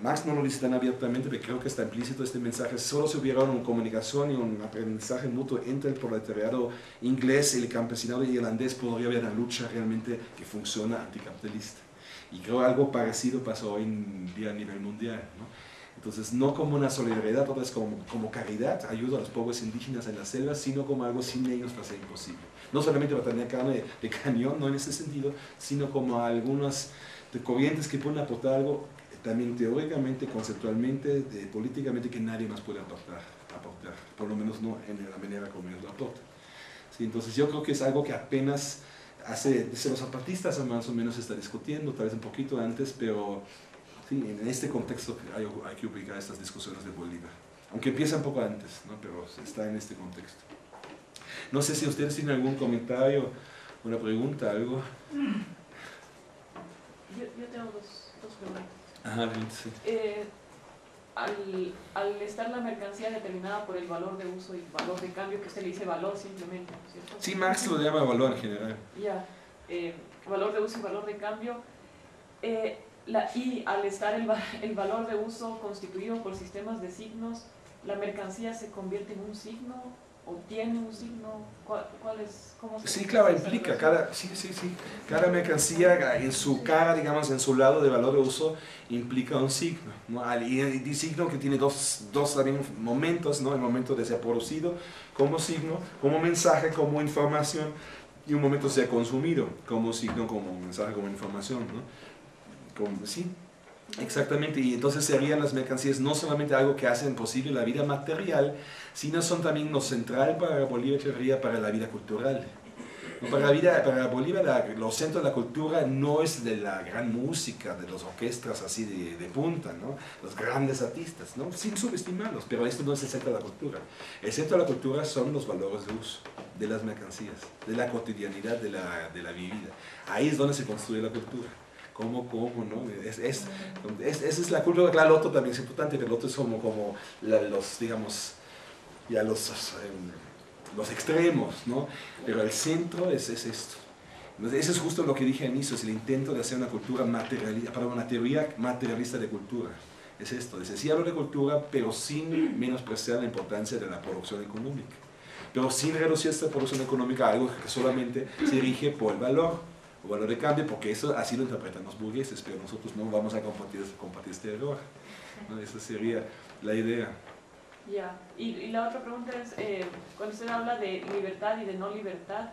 Marx no lo dice tan abiertamente, pero creo que está implícito este mensaje. Solo si hubiera una comunicación y un aprendizaje mutuo entre el proletariado inglés y el campesinado irlandés, podría haber una lucha realmente que funciona anticapitalista. Y creo que algo parecido pasa hoy en día a nivel mundial, ¿no? Entonces, no como una solidaridad, otra vez como caridad, ayuda a los pueblos indígenas en las selvas, sino como algo sin ellos va a ser imposible. No solamente para tener carne de cañón, no en ese sentido, sino como algunas corrientes que pueden aportar algo también teóricamente, conceptualmente, políticamente, que nadie más puede aportar, por lo menos no en la manera como ellos lo aportan. ¿Sí? Entonces yo creo que es algo que apenas desde los zapatistas más o menos se está discutiendo, tal vez un poquito antes, pero sí, en este contexto hay que ubicar estas discusiones de Bolívar, aunque empieza un poco antes, ¿no? Pero está en este contexto. No sé si ustedes tienen algún comentario, una pregunta, algo. Yo tengo dos preguntas. Ajá, sí. Al estar la mercancía determinada por el valor de uso y valor de cambio, que usted le dice valor simplemente, ¿no es cierto? Sí, Marx lo llama valor en general. Ya, valor de uso y valor de cambio, y al estar el valor de uso constituido por sistemas de signos, ¿la mercancía se convierte en un signo o tiene un signo? ¿Cómo se Sí, claro, implica, cada mercancía en su cara, digamos, en su lado de valor de uso, implica un signo, ¿no? Y signo que tiene dos también momentos, ¿no? El momento de ser producido como signo, como mensaje, como información, y un momento de ser consumido como signo, como mensaje, como información, ¿no? Sí, exactamente. Y entonces serían las mercancías no solamente algo que hacen posible la vida material, sino son también lo central para Bolívar Echeverría, para la vida cultural. Para Bolívar, los centros de la cultura no es de la gran música, de las orquestas así de punta, ¿no? Los grandes artistas, ¿no? Sin subestimarlos, pero esto no es el centro de la cultura. El centro de la cultura son los valores de uso de las mercancías, de la cotidianidad, de la vivida. Ahí es donde se construye la cultura. ¿Cómo, no? Esa es la cultura. Claro, el otro también es importante, pero el otro es como los, digamos, ya los extremos, ¿no? Pero el centro es esto. Entonces, eso es justo lo que dije al inicio, es el intento de hacer una cultura materialista, para una teoría materialista de cultura. Es esto, es decir, hablo de cultura, pero sin menospreciar la importancia de la producción económica. Pero sin reducir esta producción económica a algo que solamente se rige por el valor de cambio, porque eso así lo interpretan los burgueses, pero nosotros no vamos a compartir este error, ¿no? Esa sería la idea. Ya, y la otra pregunta es, cuando usted habla de libertad y de no libertad,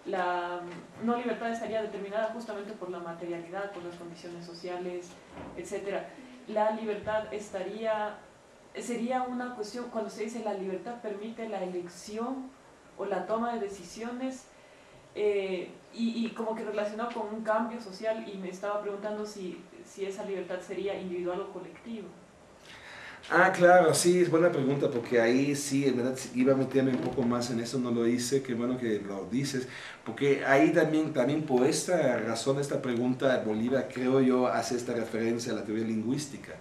la no libertad estaría determinada justamente por la materialidad, por las condiciones sociales, etcétera. La libertad sería una cuestión, cuando se dice la libertad permite la elección o la toma de decisiones, y como que relacionado con un cambio social, y me estaba preguntando si esa libertad sería individual o colectiva. Ah, claro, sí, es buena pregunta, porque ahí sí, en verdad, iba a meterme un poco más en eso, no lo hice, qué bueno que lo dices, porque ahí también por esta razón, esta pregunta, Bolívar, creo yo, hace esta referencia a la teoría lingüística,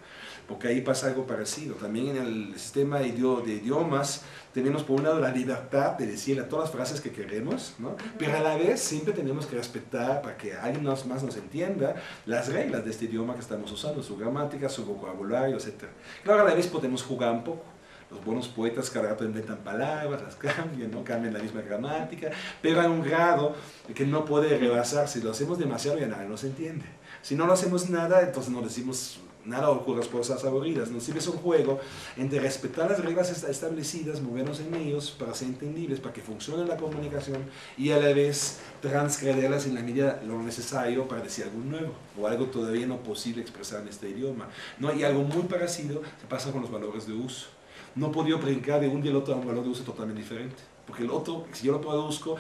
porque ahí pasa algo parecido. También en el sistema de idiomas tenemos por un lado la libertad de decir todas las frases que queremos, ¿no? Pero a la vez siempre tenemos que respetar, para que alguien más nos entienda, las reglas de este idioma que estamos usando, su gramática, su vocabulario, etc. Claro, a la vez podemos jugar un poco. Los buenos poetas cada rato inventan palabras, las cambian, ¿no? Cambian la misma gramática, pero a un grado que no puede rebasar. Si lo hacemos demasiado ya nadie nos entiende. Si no lo hacemos nada, entonces no decimos nada o con las cosas aburridas. ¿No? Sirve es un juego entre respetar las reglas establecidas, movernos en ellos para ser entendibles, para que funcione la comunicación, y a la vez transgredirlas en la medida de lo necesario para decir algo nuevo o algo todavía no posible expresar en este idioma, ¿no? Y algo muy parecido se pasa con los valores de uso. No he podido brincar de un día al otro a un valor de uso totalmente diferente. Porque el otro, si yo lo produzco,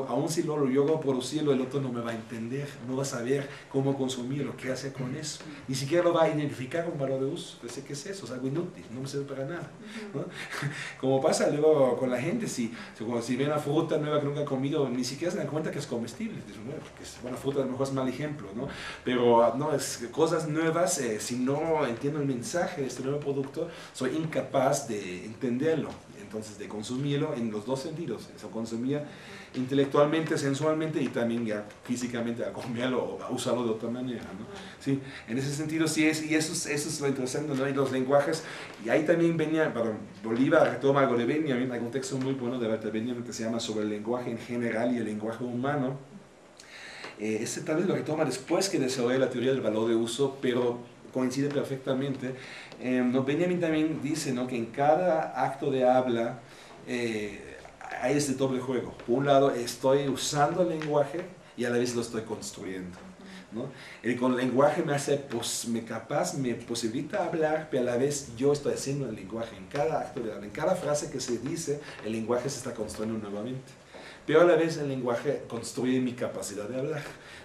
aún si yo lo producirlo, el otro no me va a entender, no va a saber cómo consumirlo, qué hacer con eso. Ni siquiera lo va a identificar como valor de uso. Entonces, ¿qué es eso? Es algo inútil, no me sirve para nada, ¿no? Como pasa luego con la gente, si ve una fruta nueva que nunca ha comido, ni siquiera se dan cuenta que es comestible. Dicen, bueno, porque es buena fruta, a lo mejor es mal ejemplo, ¿no? Pero no, es cosas nuevas, si no entiendo el mensaje de este nuevo producto, soy incapaz de entenderlo. Entonces, de consumirlo en los dos sentidos. Eso consumía intelectualmente, sensualmente, y también ya físicamente a comerlo o a usarlo de otra manera, ¿no? Sí, en ese sentido sí es, y eso es lo interesante, ¿no? Y los lenguajes, y ahí también Bolívar retoma algo de Benjamin, hay un texto muy bueno de Benjamin que se llama Sobre el lenguaje en general y el lenguaje humano. Este tal vez lo retoma después que desarrolla la teoría del valor de uso, pero coincide perfectamente. Benjamin también dice, ¿no?, que en cada acto de habla hay este doble juego. Por un lado, estoy usando el lenguaje y a la vez lo estoy construyendo, ¿no? Con el lenguaje me posibilita hablar, pero a la vez yo estoy haciendo el lenguaje. En cada acto de habla, en cada frase que se dice, el lenguaje se está construyendo nuevamente. Pero a la vez el lenguaje construye mi capacidad de hablar,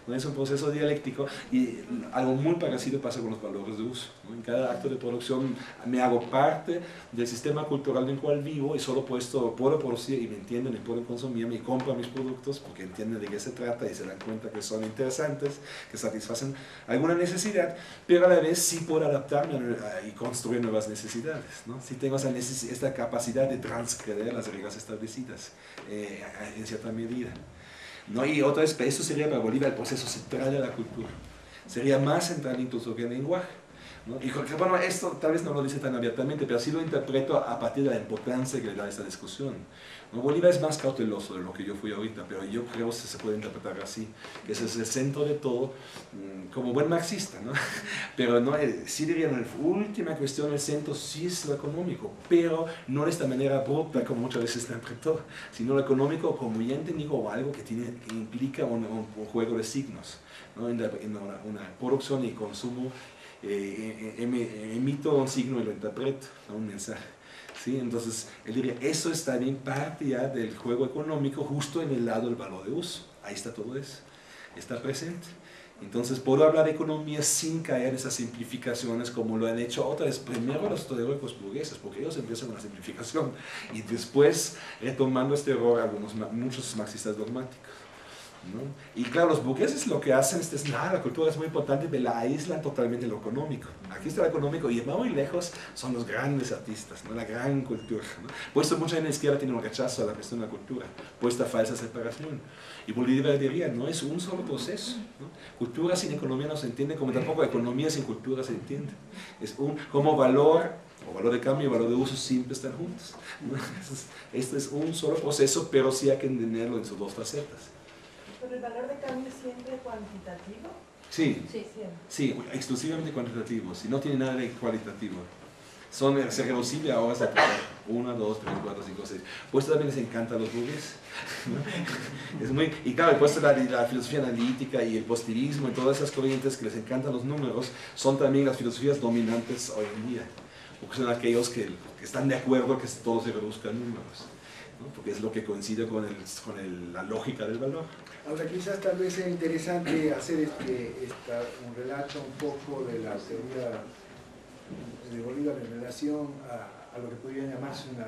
¿no? Es un proceso dialéctico, y algo muy parecido pasa con los valores de uso, ¿no? En cada acto de producción me hago parte del sistema cultural en el cual vivo, y solo puedo producir y me entienden y puedo consumirme y compran mis productos porque entienden de qué se trata y se dan cuenta que son interesantes, que satisfacen alguna necesidad, pero a la vez sí puedo adaptarme y construir nuevas necesidades, ¿no? Sí tengo esta capacidad de transgredir las reglas establecidas en cierta medida, ¿no? Y otra vez, eso sería para Bolívar el proceso central de la cultura. Sería más central incluso que el lenguaje, ¿no? Y bueno, esto tal vez no lo dice tan abiertamente, pero sí lo interpreto a partir de la importancia que le da esta discusión, ¿no? Bolívar es más cauteloso de lo que yo fui ahorita, pero yo creo que se puede interpretar así, que ese es el centro de todo, como buen marxista, ¿no? Pero no, sí diría, en la última cuestión, el centro sí es lo económico, pero no de esta manera bruta como muchas veces se interpretó, sino lo económico como ya entendí, como algo que implica un juego de signos, ¿no? En una producción y consumo, emito un signo y lo interpreto, ¿no? Un mensaje. ¿Sí? Entonces, él diría, eso está bien parte ya del juego económico, justo en el lado del valor de uso. Ahí está todo eso, está presente. Entonces, puedo hablar de economía sin caer en esas simplificaciones como lo han hecho otra vez, primero los teóricos burgueses, porque ellos empiezan con la simplificación, y después retomando este error muchos marxistas dogmáticos, ¿no? Y claro, los burgueses lo que hacen es nada, la cultura es muy importante, pero la aíslan totalmente lo económico. Aquí está lo económico, y muy lejos son los grandes artistas, ¿no? La gran cultura, ¿no? Por eso mucha gente en la izquierda tiene un rechazo a la cuestión de la cultura, por esta falsa separación. Y Bolívar diría, no es un solo proceso, ¿no? Cultura sin economía no se entiende, como tampoco economía sin cultura se entiende. Es como valor, o valor de cambio y valor de uso, siempre están juntos, ¿no? Este es un solo proceso, pero sí hay que entenderlo en sus dos facetas. ¿Pero el valor de cambio es siempre cuantitativo? Sí, Sí, siempre. sí, exclusivamente cuantitativo, si no tiene nada de cualitativo. se reducible ahora hasta 1, 2, 3, 4, 5, 6. Pues también les encantan los bugs, ¿no? Es muy, y claro, pues la filosofía analítica y el positivismo y todas esas corrientes que les encantan los números son también las filosofías dominantes hoy en día, porque son aquellos que están de acuerdo que todo se reduzca a números, ¿no? Porque es lo que coincide con la lógica del valor. Ahora, quizás tal vez sea interesante hacer un relato un poco de la teoría de Bolívar en relación a lo que podría llamarse una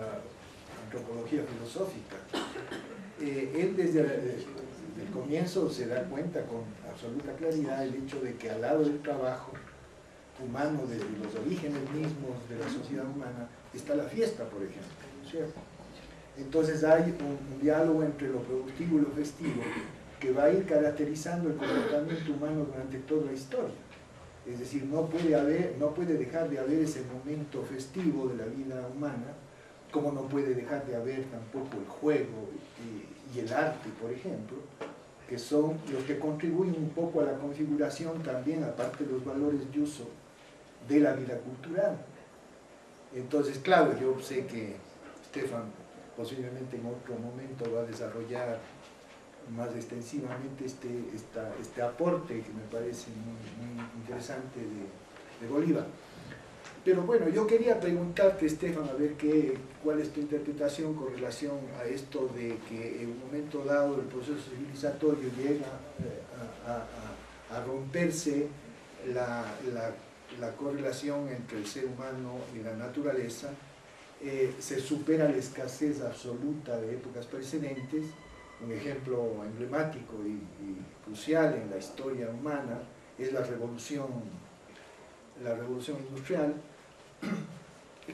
antropología filosófica. Él desde el comienzo se da cuenta con absoluta claridad el hecho de que al lado del trabajo humano, desde los orígenes mismos de la sociedad humana, está la fiesta, por ejemplo, ¿cierto? Entonces hay un diálogo entre lo productivo y lo festivo que va a ir caracterizando el comportamiento humano durante toda la historia. Es decir, no puede dejar de haber ese momento festivo de la vida humana, como no puede dejar de haber tampoco el juego y el arte, por ejemplo, que son los que contribuyen un poco a la configuración también, aparte de los valores de uso, de la vida cultural. Entonces, claro, yo sé que Stefan posiblemente en otro momento va a desarrollar más extensivamente este aporte que me parece muy interesante de Bolívar. Pero bueno, yo quería preguntarte, Stefan, a ver cuál es tu interpretación con relación a esto de que en un momento dado el proceso civilizatorio llega a romperse la correlación entre el ser humano y la naturaleza, se supera la escasez absoluta de épocas precedentes. Un ejemplo emblemático y crucial en la historia humana es la revolución industrial,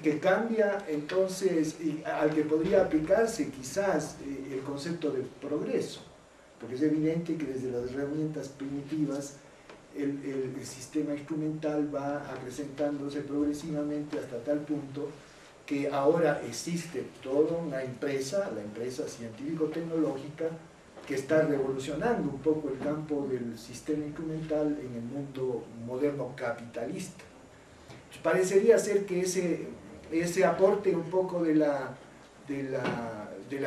que cambia entonces, al que podría aplicarse quizás el concepto de progreso, porque es evidente que desde las herramientas primitivas el sistema instrumental va acrecentándose progresivamente hasta tal punto que ahora existe toda una empresa, la empresa científico-tecnológica, que está revolucionando un poco el campo del sistema instrumental en el mundo moderno capitalista. Parecería ser que ese aporte un poco de la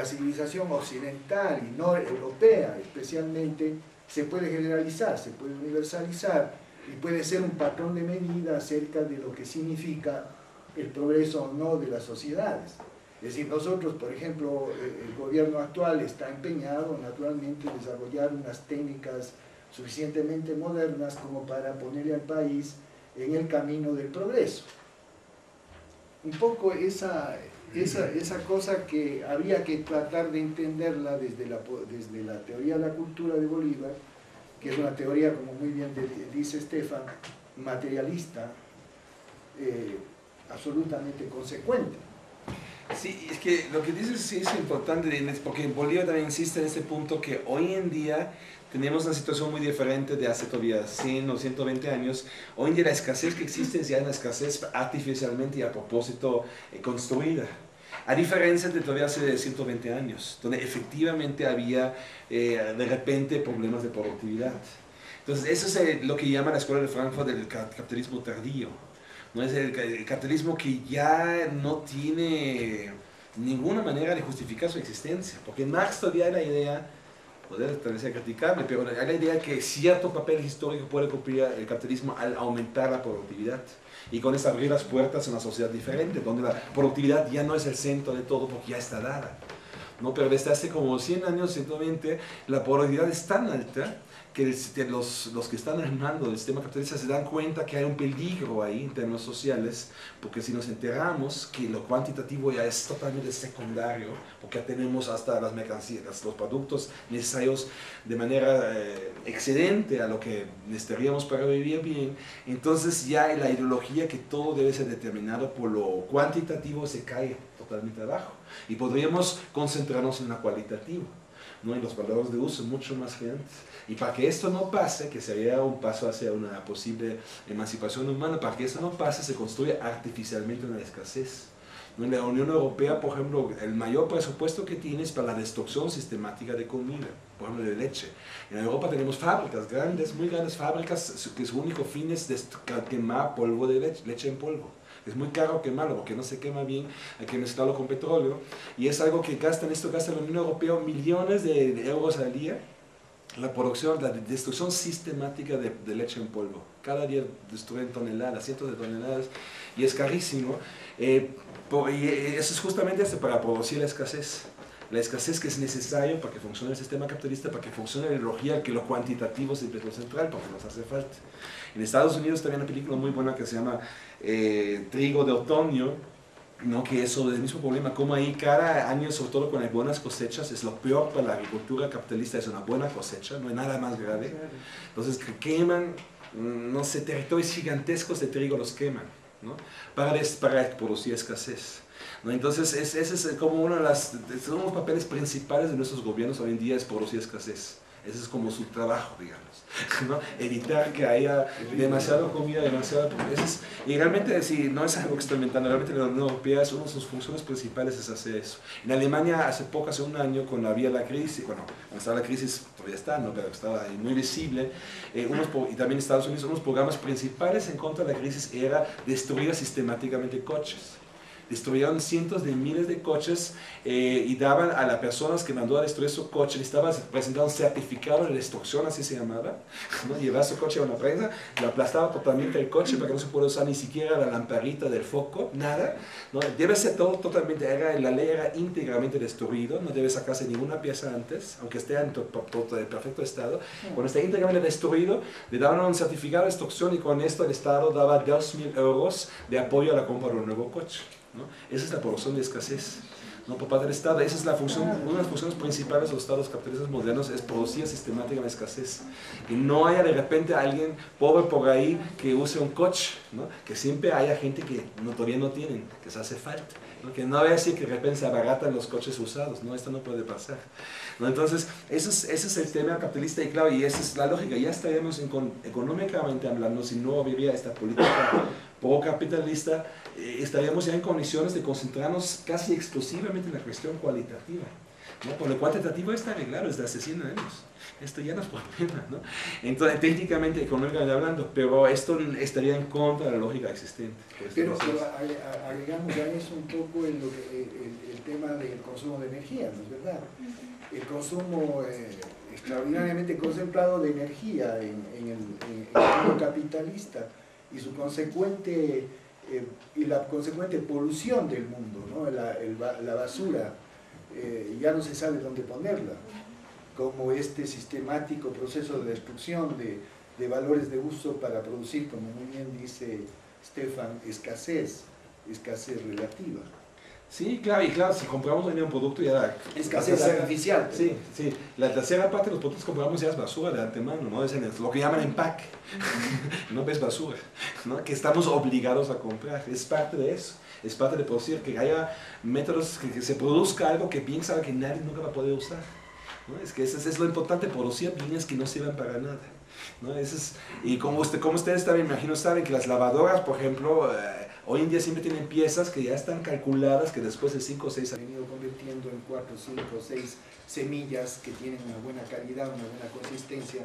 civilización occidental y no europea especialmente, se puede generalizar, se puede universalizar y puede ser un patrón de medida acerca de lo que significa el progreso o no de las sociedades. Es decir, nosotros, por ejemplo, el gobierno actual está empeñado naturalmente en desarrollar unas técnicas suficientemente modernas como para ponerle al país en el camino del progreso. Un poco esa cosa que habría que tratar de entenderla desde la teoría de la cultura de Bolívar, que es una teoría, como muy bien dice Stefan, materialista, absolutamente consecuente. Sí, es que lo que dices sí es importante, porque Bolívar también insiste en este punto que hoy en día tenemos una situación muy diferente de hace todavía 100 o 120 años. Hoy en día la escasez que existe es ya una escasez artificialmente y a propósito construida. A diferencia de todavía hace 120 años, donde efectivamente había de repente problemas de productividad. Entonces eso es lo que llama la Escuela de Frankfurt el capitalismo tardío. No es el capitalismo que ya no tiene ninguna manera de justificar su existencia, porque en Marx todavía hay la idea, puede ser criticable, pero hay la idea que cierto papel histórico puede cumplir el capitalismo al aumentar la productividad y con eso abrir las puertas a una sociedad diferente, donde la productividad ya no es el centro de todo porque ya está dada, ¿no? Pero desde hace como 100 años, 120, la productividad es tan alta que los que están armando el sistema capitalista se dan cuenta que hay un peligro ahí en términos sociales, porque si nos enteramos que lo cuantitativo ya es totalmente secundario, porque ya tenemos hasta las mercancías, los productos necesarios de manera excedente a lo que necesitaríamos para vivir bien, entonces ya la ideología que todo debe ser determinado por lo cuantitativo se cae totalmente abajo, y podríamos concentrarnos en lo cualitativo, ¿no? En los valores de uso mucho más que antes. Y para que esto no pase, que sería un paso hacia una posible emancipación humana, para que esto no pase se construye artificialmente una escasez. En la Unión Europea, por ejemplo, el mayor presupuesto que tiene es para la destrucción sistemática de comida, por ejemplo de leche. En Europa tenemos fábricas grandes, muy grandes fábricas, que su único fin es quemar polvo de leche en polvo. Es muy caro quemarlo porque no se quema bien, hay que mezclarlo con petróleo. Y es algo que gasta la Unión Europea millones de euros al día. La producción, la destrucción sistemática de leche en polvo. Cada día destruyen toneladas, cientos de toneladas, y es carísimo. Y eso es justamente para producir la escasez. La escasez que es necesaria para que funcione el sistema capitalista, para que funcione la ideología, que lo cuantitativo siempre es lo central, porque nos hace falta. En Estados Unidos también hay una película muy buena que se llama Trigo de Otoño, ¿no? Que es sobre el mismo problema, como ahí cada año, sobre todo con las buenas cosechas, es lo peor para la agricultura capitalista, es una buena cosecha, no hay nada más grave. Entonces que queman, no sé, territorios gigantescos de trigo los queman, ¿no? para producir escasez. ¿No? Entonces ese es como uno de los papeles principales de nuestros gobiernos hoy en día, es producir escasez. Ese es como su trabajo, digamos, ¿no? Evitar que haya demasiada comida, y realmente, si no es algo que estoy inventando, realmente la Unión Europea, una de sus funciones principales es hacer eso. En Alemania, hace un año, cuando había la crisis, bueno, cuando estaba la crisis, todavía está, ¿no? Pero estaba ahí muy visible, y también en Estados Unidos, unos programas principales en contra de la crisis era destruir sistemáticamente coches. Destruyeron cientos de miles de coches y daban a las personas que mandó a destruir su coche, necesitaban presentar un certificado de destrucción, así se llamaba, ¿no? Llevar su coche a una prensa, lo aplastaba totalmente el coche para que no se pueda usar ni siquiera la lamparita del foco, nada, ¿no? Debe ser todo totalmente, la ley era íntegramente destruido, no debe sacarse ninguna pieza antes, aunque esté en perfecto estado. Cuando está íntegramente destruido, le daban un certificado de destrucción y con esto el Estado daba 2.000 euros de apoyo a la compra de un nuevo coche. ¿No? Esa es la producción de escasez, ¿no? Por parte del Estado. Esa es la función, una de las funciones principales de los estados capitalistas modernos, es producir sistemáticamente escasez. Que no haya de repente alguien pobre por ahí que use un coche, ¿no? Que siempre haya gente que todavía no tienen, que se hace falta, ¿no? Que no vaya así que de repente se abaratan los coches usados, ¿no? Esto no puede pasar, ¿no? Entonces, ese es el tema capitalista, y claro, y esa es la lógica. Ya estaríamos económicamente hablando, si no hubiera esta política pro-capitalista, estaríamos ya en condiciones de concentrarnos casi exclusivamente en la cuestión cualitativa, ¿no? Por lo cuantitativo está arreglado desde hace 100 años. Esto ya no es problema, ¿no? Entonces, técnicamente, económicamente hablando, pero esto estaría en contra de la lógica existente. Pero agregamos a eso un poco el tema del consumo de energía, ¿no es verdad? El consumo extraordinariamente concentrado de energía en el mundo capitalista y su consecuente y la consecuente polución del mundo, ¿no? La basura, ya no se sabe dónde ponerla, como este sistemático proceso de destrucción de valores de uso para producir, como muy bien dice Stefan, escasez relativa. Sí, claro, y claro, si compramos hoy un producto ya... Escasez artificial. Sí, sí. La tercera parte de los productos que compramos ya es basura de antemano, ¿no? Es lo que llaman empaque, no es basura, ¿no? Que estamos obligados a comprar. Es parte de eso. Es parte de producir, que haya métodos, que se produzca algo que bien sabe que nadie nunca va a poder usar, ¿no? Es que eso es lo importante, producir bienes que no sirvan para nada, ¿no? Y como ustedes también, me imagino, saben que las lavadoras, por ejemplo, hoy en día siempre tienen piezas que ya están calculadas, que después de 5 o 6 años... Han ido convirtiendo en 4, 5, 6 semillas que tienen una buena calidad, una buena consistencia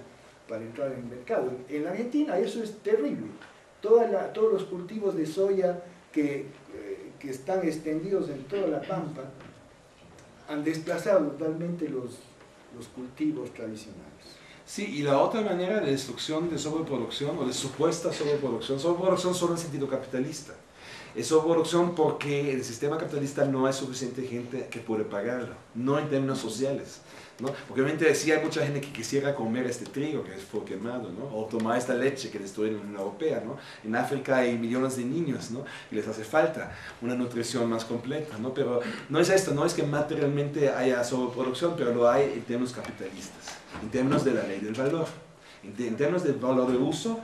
para entrar en el mercado. En la Argentina eso es terrible. Todos los cultivos de soya que están extendidos en toda la pampa han desplazado totalmente los cultivos tradicionales. Sí, y la otra manera de destrucción, de sobreproducción, o de supuesta sobreproducción solo en sentido capitalista. Es sobreproducción porque el sistema capitalista no hay suficiente gente que puede pagarlo, no en términos sociales, ¿no? Porque obviamente sí hay mucha gente que quisiera comer este trigo que fue quemado, ¿no? O tomar esta leche que destruye la Unión Europea, ¿no? En África hay millones de niños, ¿no? Y les hace falta una nutrición más completa, ¿no? Pero no es esto, no es que materialmente haya sobreproducción, pero lo hay en términos capitalistas, en términos de la ley del valor. En términos de valor de uso,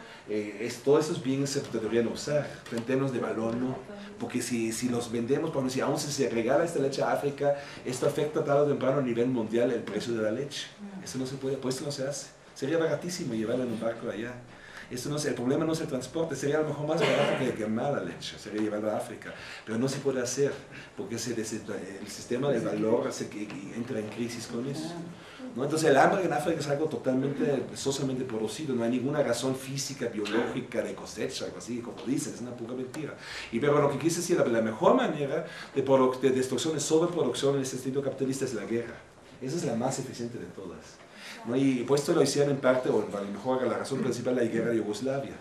todos esos bienes se deberían usar, pero en términos de valor no, porque si los vendemos, por ejemplo, si aún se regala esta leche a África, esto afecta tarde o temprano a nivel mundial el precio de la leche. Eso no se puede, pues eso no se hace. Sería baratísimo llevarla en un barco allá. El problema no es el transporte, sería a lo mejor más barato que quemar la leche, sería llevarla a África, pero no se puede hacer, porque el sistema de valor entra en crisis con eso. ¿no? Entonces el hambre en África es algo totalmente socialmente producido, no hay ninguna razón física, biológica de cosecha, algo así, como dices, es una pura mentira. Pero lo que quise decir, la mejor manera de destrucción, de sobreproducción en este sentido capitalista es la guerra. Esa es la más eficiente de todas, ¿no? Y pues esto lo hicieron en parte, o a lo mejor la razón principal, la guerra de Yugoslavia.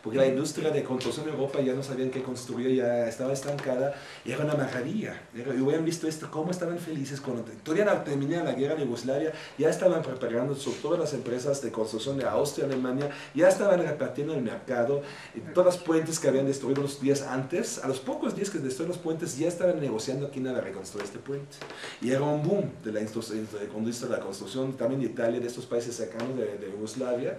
Porque la industria de construcción en Europa ya no sabían qué construir, ya estaba estancada, y era una maravilla. Y hubieran visto esto, cómo estaban felices cuando todavía no terminaba la guerra de Yugoslavia, ya estaban preparando, sobre todas las empresas de construcción de Austria, Alemania, ya estaban repartiendo el mercado, todas las puentes que habían destruido los días antes, a los pocos días que destruyeron los puentes, ya estaban negociando quién iba a reconstruir este puente. Y era un boom de la industria de la construcción, también de Italia, de estos países cercanos de Yugoslavia,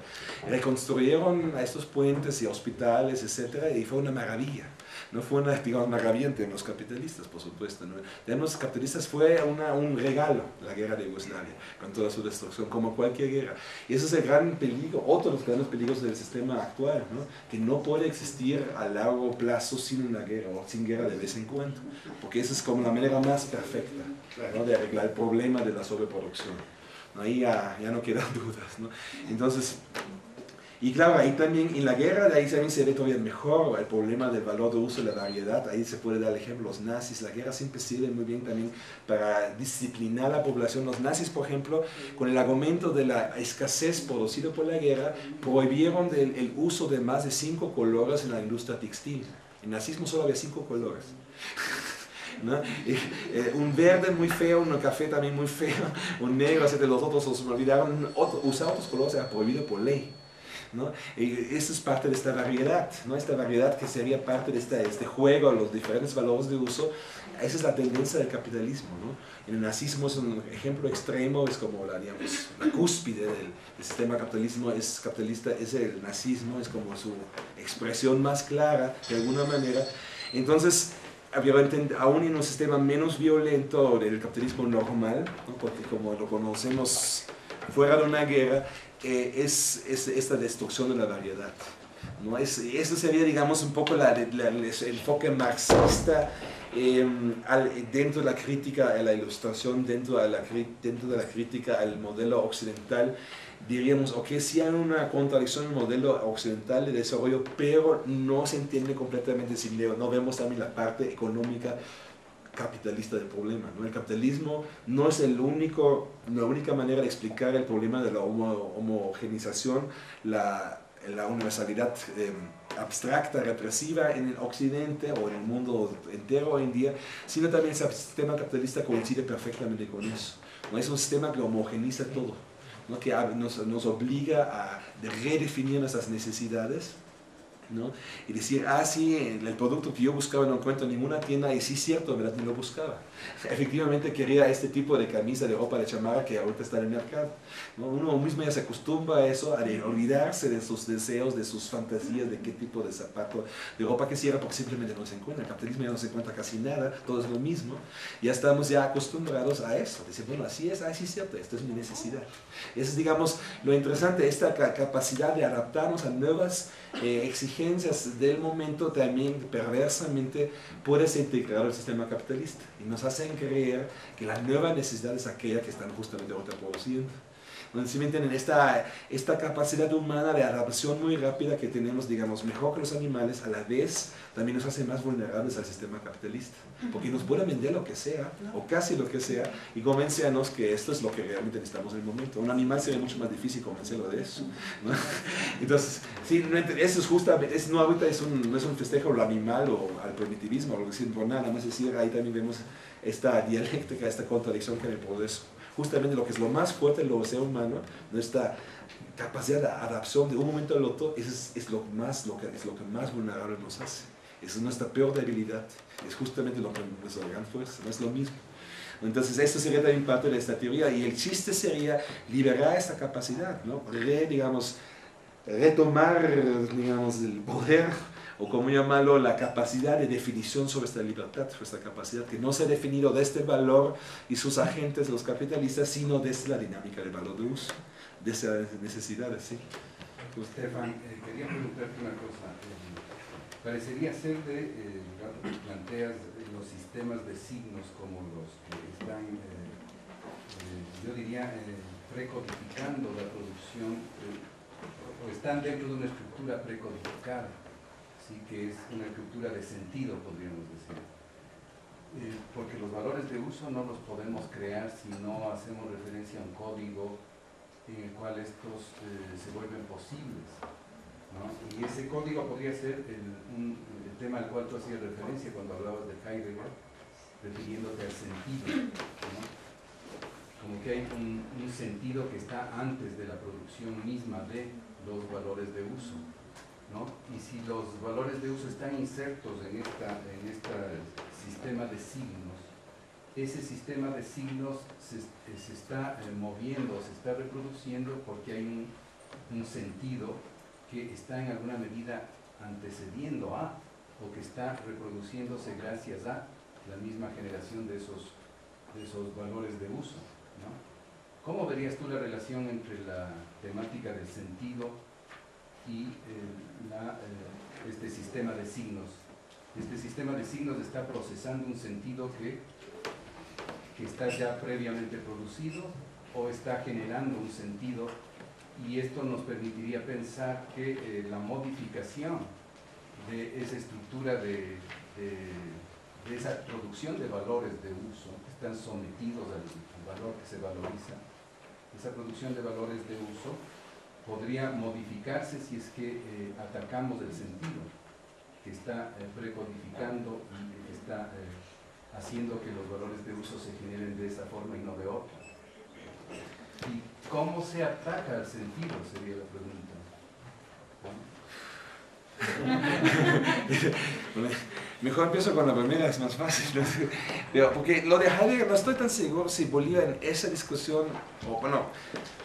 reconstruyeron a estos puentes y hospitales, etcétera, y fue una maravilla. No fue una, digamos, maravilla entre los capitalistas, por supuesto, ¿no? De los capitalistas fue un regalo, la guerra de Yugoslavia, con toda su destrucción, como cualquier guerra. Y ese es el gran peligro, otro de los grandes peligros del sistema actual, ¿no? Que no puede existir a largo plazo sin una guerra, o sin guerra de vez en cuando, porque esa es como la manera más perfecta, ¿no? De arreglar el problema de la sobreproducción. ¿No? Ahí ya no quedan dudas, ¿no? Entonces, y claro, ahí también, en la guerra, de ahí también se ve todavía mejor el problema del valor de uso y la variedad. Ahí se puede dar el ejemplo, los nazis. La guerra siempre sirve muy bien también para disciplinar a la población. Los nazis, por ejemplo, con el argumento de la escasez producida por la guerra, prohibieron el uso de más de 5 colores en la industria textil. En el nazismo solo había 5 colores. ¿No? Un verde muy feo, un café también muy feo, un negro, etc. Los otros los olvidaron. Usar otros colores era prohibido por ley, ¿no? Eso es parte de esta variedad, ¿no? Esta variedad que sería parte de este juego, los diferentes valores de uso. Esa es la tendencia del capitalismo, ¿no? El nazismo es un ejemplo extremo, es como digamos, la cúspide del sistema capitalista, es el nazismo, es como su expresión más clara, de alguna manera. Entonces, aún en un sistema menos violento del capitalismo normal, ¿no? Porque como lo conocemos fuera de una guerra, es esta destrucción de la variedad, ¿no? Eso sería, digamos, un poco el enfoque marxista dentro de la crítica a la ilustración, dentro de la crítica al modelo occidental. Diríamos, ok, sí hay una contradicción en el modelo occidental de desarrollo, pero no se entiende completamente sin ello. No vemos también la parte económica capitalista del problema, ¿no? El capitalismo no es la única manera de explicar el problema de la homogenización, la universalidad abstracta, represiva en el occidente o en el mundo entero hoy en día, sino también el sistema capitalista coincide perfectamente con eso, ¿no? Es un sistema que homogeniza todo, ¿no? Que nos obliga a redefinir nuestras necesidades, ¿no? Y decir, sí, el producto que yo buscaba no encuentro en ninguna tienda, y sí es cierto, ¿verdad? Ni lo buscaba. Efectivamente quería este tipo de camisa, de ropa, de chamarra que ahorita está en el mercado, ¿no? Uno mismo ya se acostumbra a eso, a olvidarse de sus deseos, de sus fantasías, de qué tipo de zapato, de ropa que cierra, porque simplemente no se encuentra. En el capitalismo ya no se encuentra casi nada, todo es lo mismo. Ya estamos ya acostumbrados a eso, decir, bueno, así es cierto, esto es mi necesidad. Eso es, digamos, lo interesante, esta capacidad de adaptarnos a nuevas exigencias del momento también perversamente puede ser integrado al sistema capitalista y nos hacen creer que la nueva necesidad es aquella que están justamente ahorita produciendo. ¿Si me entienden? Esta capacidad humana de adaptación muy rápida que tenemos, digamos, mejor que los animales, a la vez también nos hace más vulnerables al sistema capitalista, porque nos puede vender lo que sea, o casi lo que sea, y convencernos que esto es lo que realmente necesitamos en el momento. Un animal sería mucho más difícil convencerlo de eso, ¿no? Entonces, sí, eso es justamente, ahorita no es un festejo al animal o al primitivismo, o lo que sea, por nada más decir, ahí también vemos esta dialéctica, esta contradicción que hay por eso. Justamente lo que es lo más fuerte en el ser humano, nuestra capacidad de adaptación de un momento al otro, es lo que más vulnerable nos hace. Esa es nuestra peor debilidad, es justamente lo que nuestra gran fuerza, no es lo mismo. Entonces esto sería también parte de esta teoría, y el chiste sería liberar esta capacidad, ¿no? Retomar, digamos, el poder, o como llamarlo, la capacidad de definición sobre esta libertad, sobre esta capacidad que no se ha definido desde el valor y sus agentes, los capitalistas, sino desde la dinámica del valor de uso, desde las necesidades, ¿sí? Stefan, quería preguntarte una cosa. Parecería ser lo que planteas, los sistemas de signos como los que están, yo diría, precodificando la producción, o están dentro de una estructura precodificada, ¿sí? Que es una estructura de sentido, podríamos decir. Porque los valores de uso no los podemos crear si no hacemos referencia a un código en el cual estos se vuelven posibles, ¿no? Y ese código podría ser el tema al cual tú hacías referencia cuando hablabas de Heidegger, refiriéndote al sentido, ¿no? Como que hay un sentido que está antes de la producción misma de los valores de uso, ¿no? Y si los valores de uso están insertos en este sistema de signos, ese sistema de signos se está moviendo, se está reproduciendo porque hay un sentido que está en alguna medida antecediendo a, o que está reproduciéndose gracias a la misma generación de esos valores de uso, ¿no? ¿Cómo verías tú la relación entre la temática del sentido y este sistema de signos? Este sistema de signos está procesando un sentido que está ya previamente producido, o está generando un sentido, y esto nos permitiría pensar que la modificación de esa estructura de esa producción de valores de uso que están sometidos al valor que se valoriza, esa producción de valores de uso podría modificarse si es que atacamos el sentido que está precodificando y que está haciendo que los valores de uso se generen de esa forma y no de otra. ¿Y cómo se ataca al sentido? Sería la pregunta. Bueno, mejor empiezo con la primera, es más fácil, ¿no? Pero porque lo de Heidegger no estoy tan seguro si Bolívar en esa discusión, o bueno,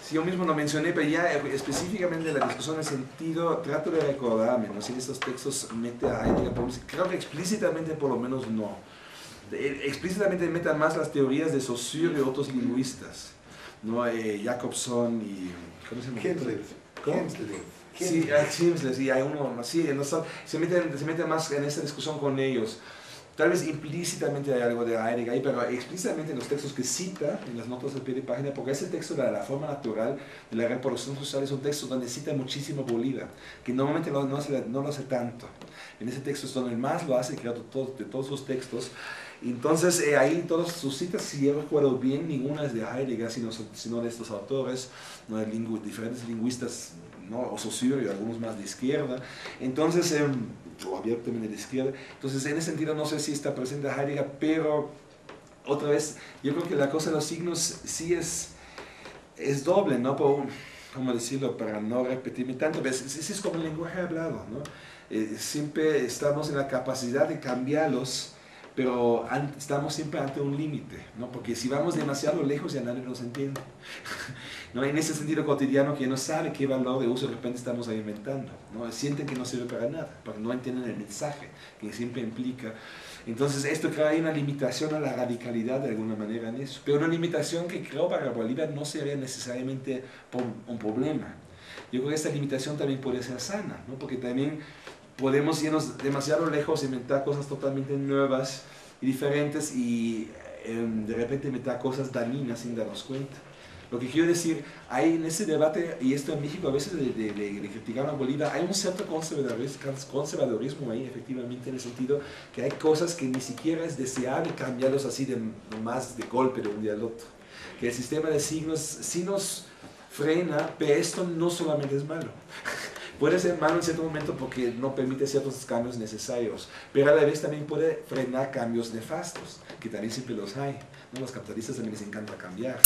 si yo mismo lo mencioné, pero ya específicamente la discusión del sentido, trato de recordarme, ¿no? Si en estos textos mete a Heidegger, creo que explícitamente por lo menos no. Explícitamente metan más las teorías de Saussure y otros lingüistas, ¿no? Jacobson y... ¿cómo se llama? Hemslet. Sí, Hemslet, sí, hay uno, sí, se meten más en esta discusión con ellos. Tal vez implícitamente hay algo de Heidegger ahí, pero explícitamente en los textos que cita, en las notas de pie de página, porque ese texto de la forma natural de la reproducción social es un texto donde cita muchísimo Bolívar, que normalmente no lo hace tanto. En ese texto es donde más lo hace, creo, de todos sus textos. Entonces, ahí todas sus citas, si yo recuerdo bien, ninguna es de Heidegger, sino de estos autores, ¿no? Diferentes lingüistas, ¿no? O Saussure y algunos más de izquierda. Entonces, o abiertamente de izquierda. Entonces, en ese sentido, no sé si está presente Heidegger, pero otra vez, yo creo que la cosa de los signos sí es doble, ¿no? ¿Cómo decirlo? Para no repetirme tanto, pero es como el lenguaje hablado, ¿no? Siempre estamos en la capacidad de cambiarlos, pero estamos siempre ante un límite, ¿no? Porque si vamos demasiado lejos ya nadie nos entiende. ¿No? En ese sentido cotidiano que no sabe qué valor de uso de repente estamos ahí inventando, ¿no? Sienten que no sirve para nada, porque no entienden el mensaje que siempre implica. Entonces esto crea una limitación a la radicalidad de alguna manera en eso, pero una limitación que creo para Bolívar no sería necesariamente un problema. Yo creo que esta limitación también puede ser sana, ¿no? Porque también podemos irnos demasiado lejos e inventar cosas totalmente nuevas y diferentes y de repente inventar cosas dañinas sin darnos cuenta. Lo que quiero decir, hay en ese debate, y esto en México a veces de criticar a Bolívar, hay un cierto conservadurismo ahí, efectivamente, en el sentido que hay cosas que ni siquiera es deseable cambiarlos así de más de golpe de un día al otro. Que el sistema de signos sí nos frena, pero esto no solamente es malo. Puede ser malo en cierto momento porque no permite ciertos cambios necesarios, pero a la vez también puede frenar cambios nefastos, que también siempre los hay, ¿no? Los capitalistas también les encanta cambiar.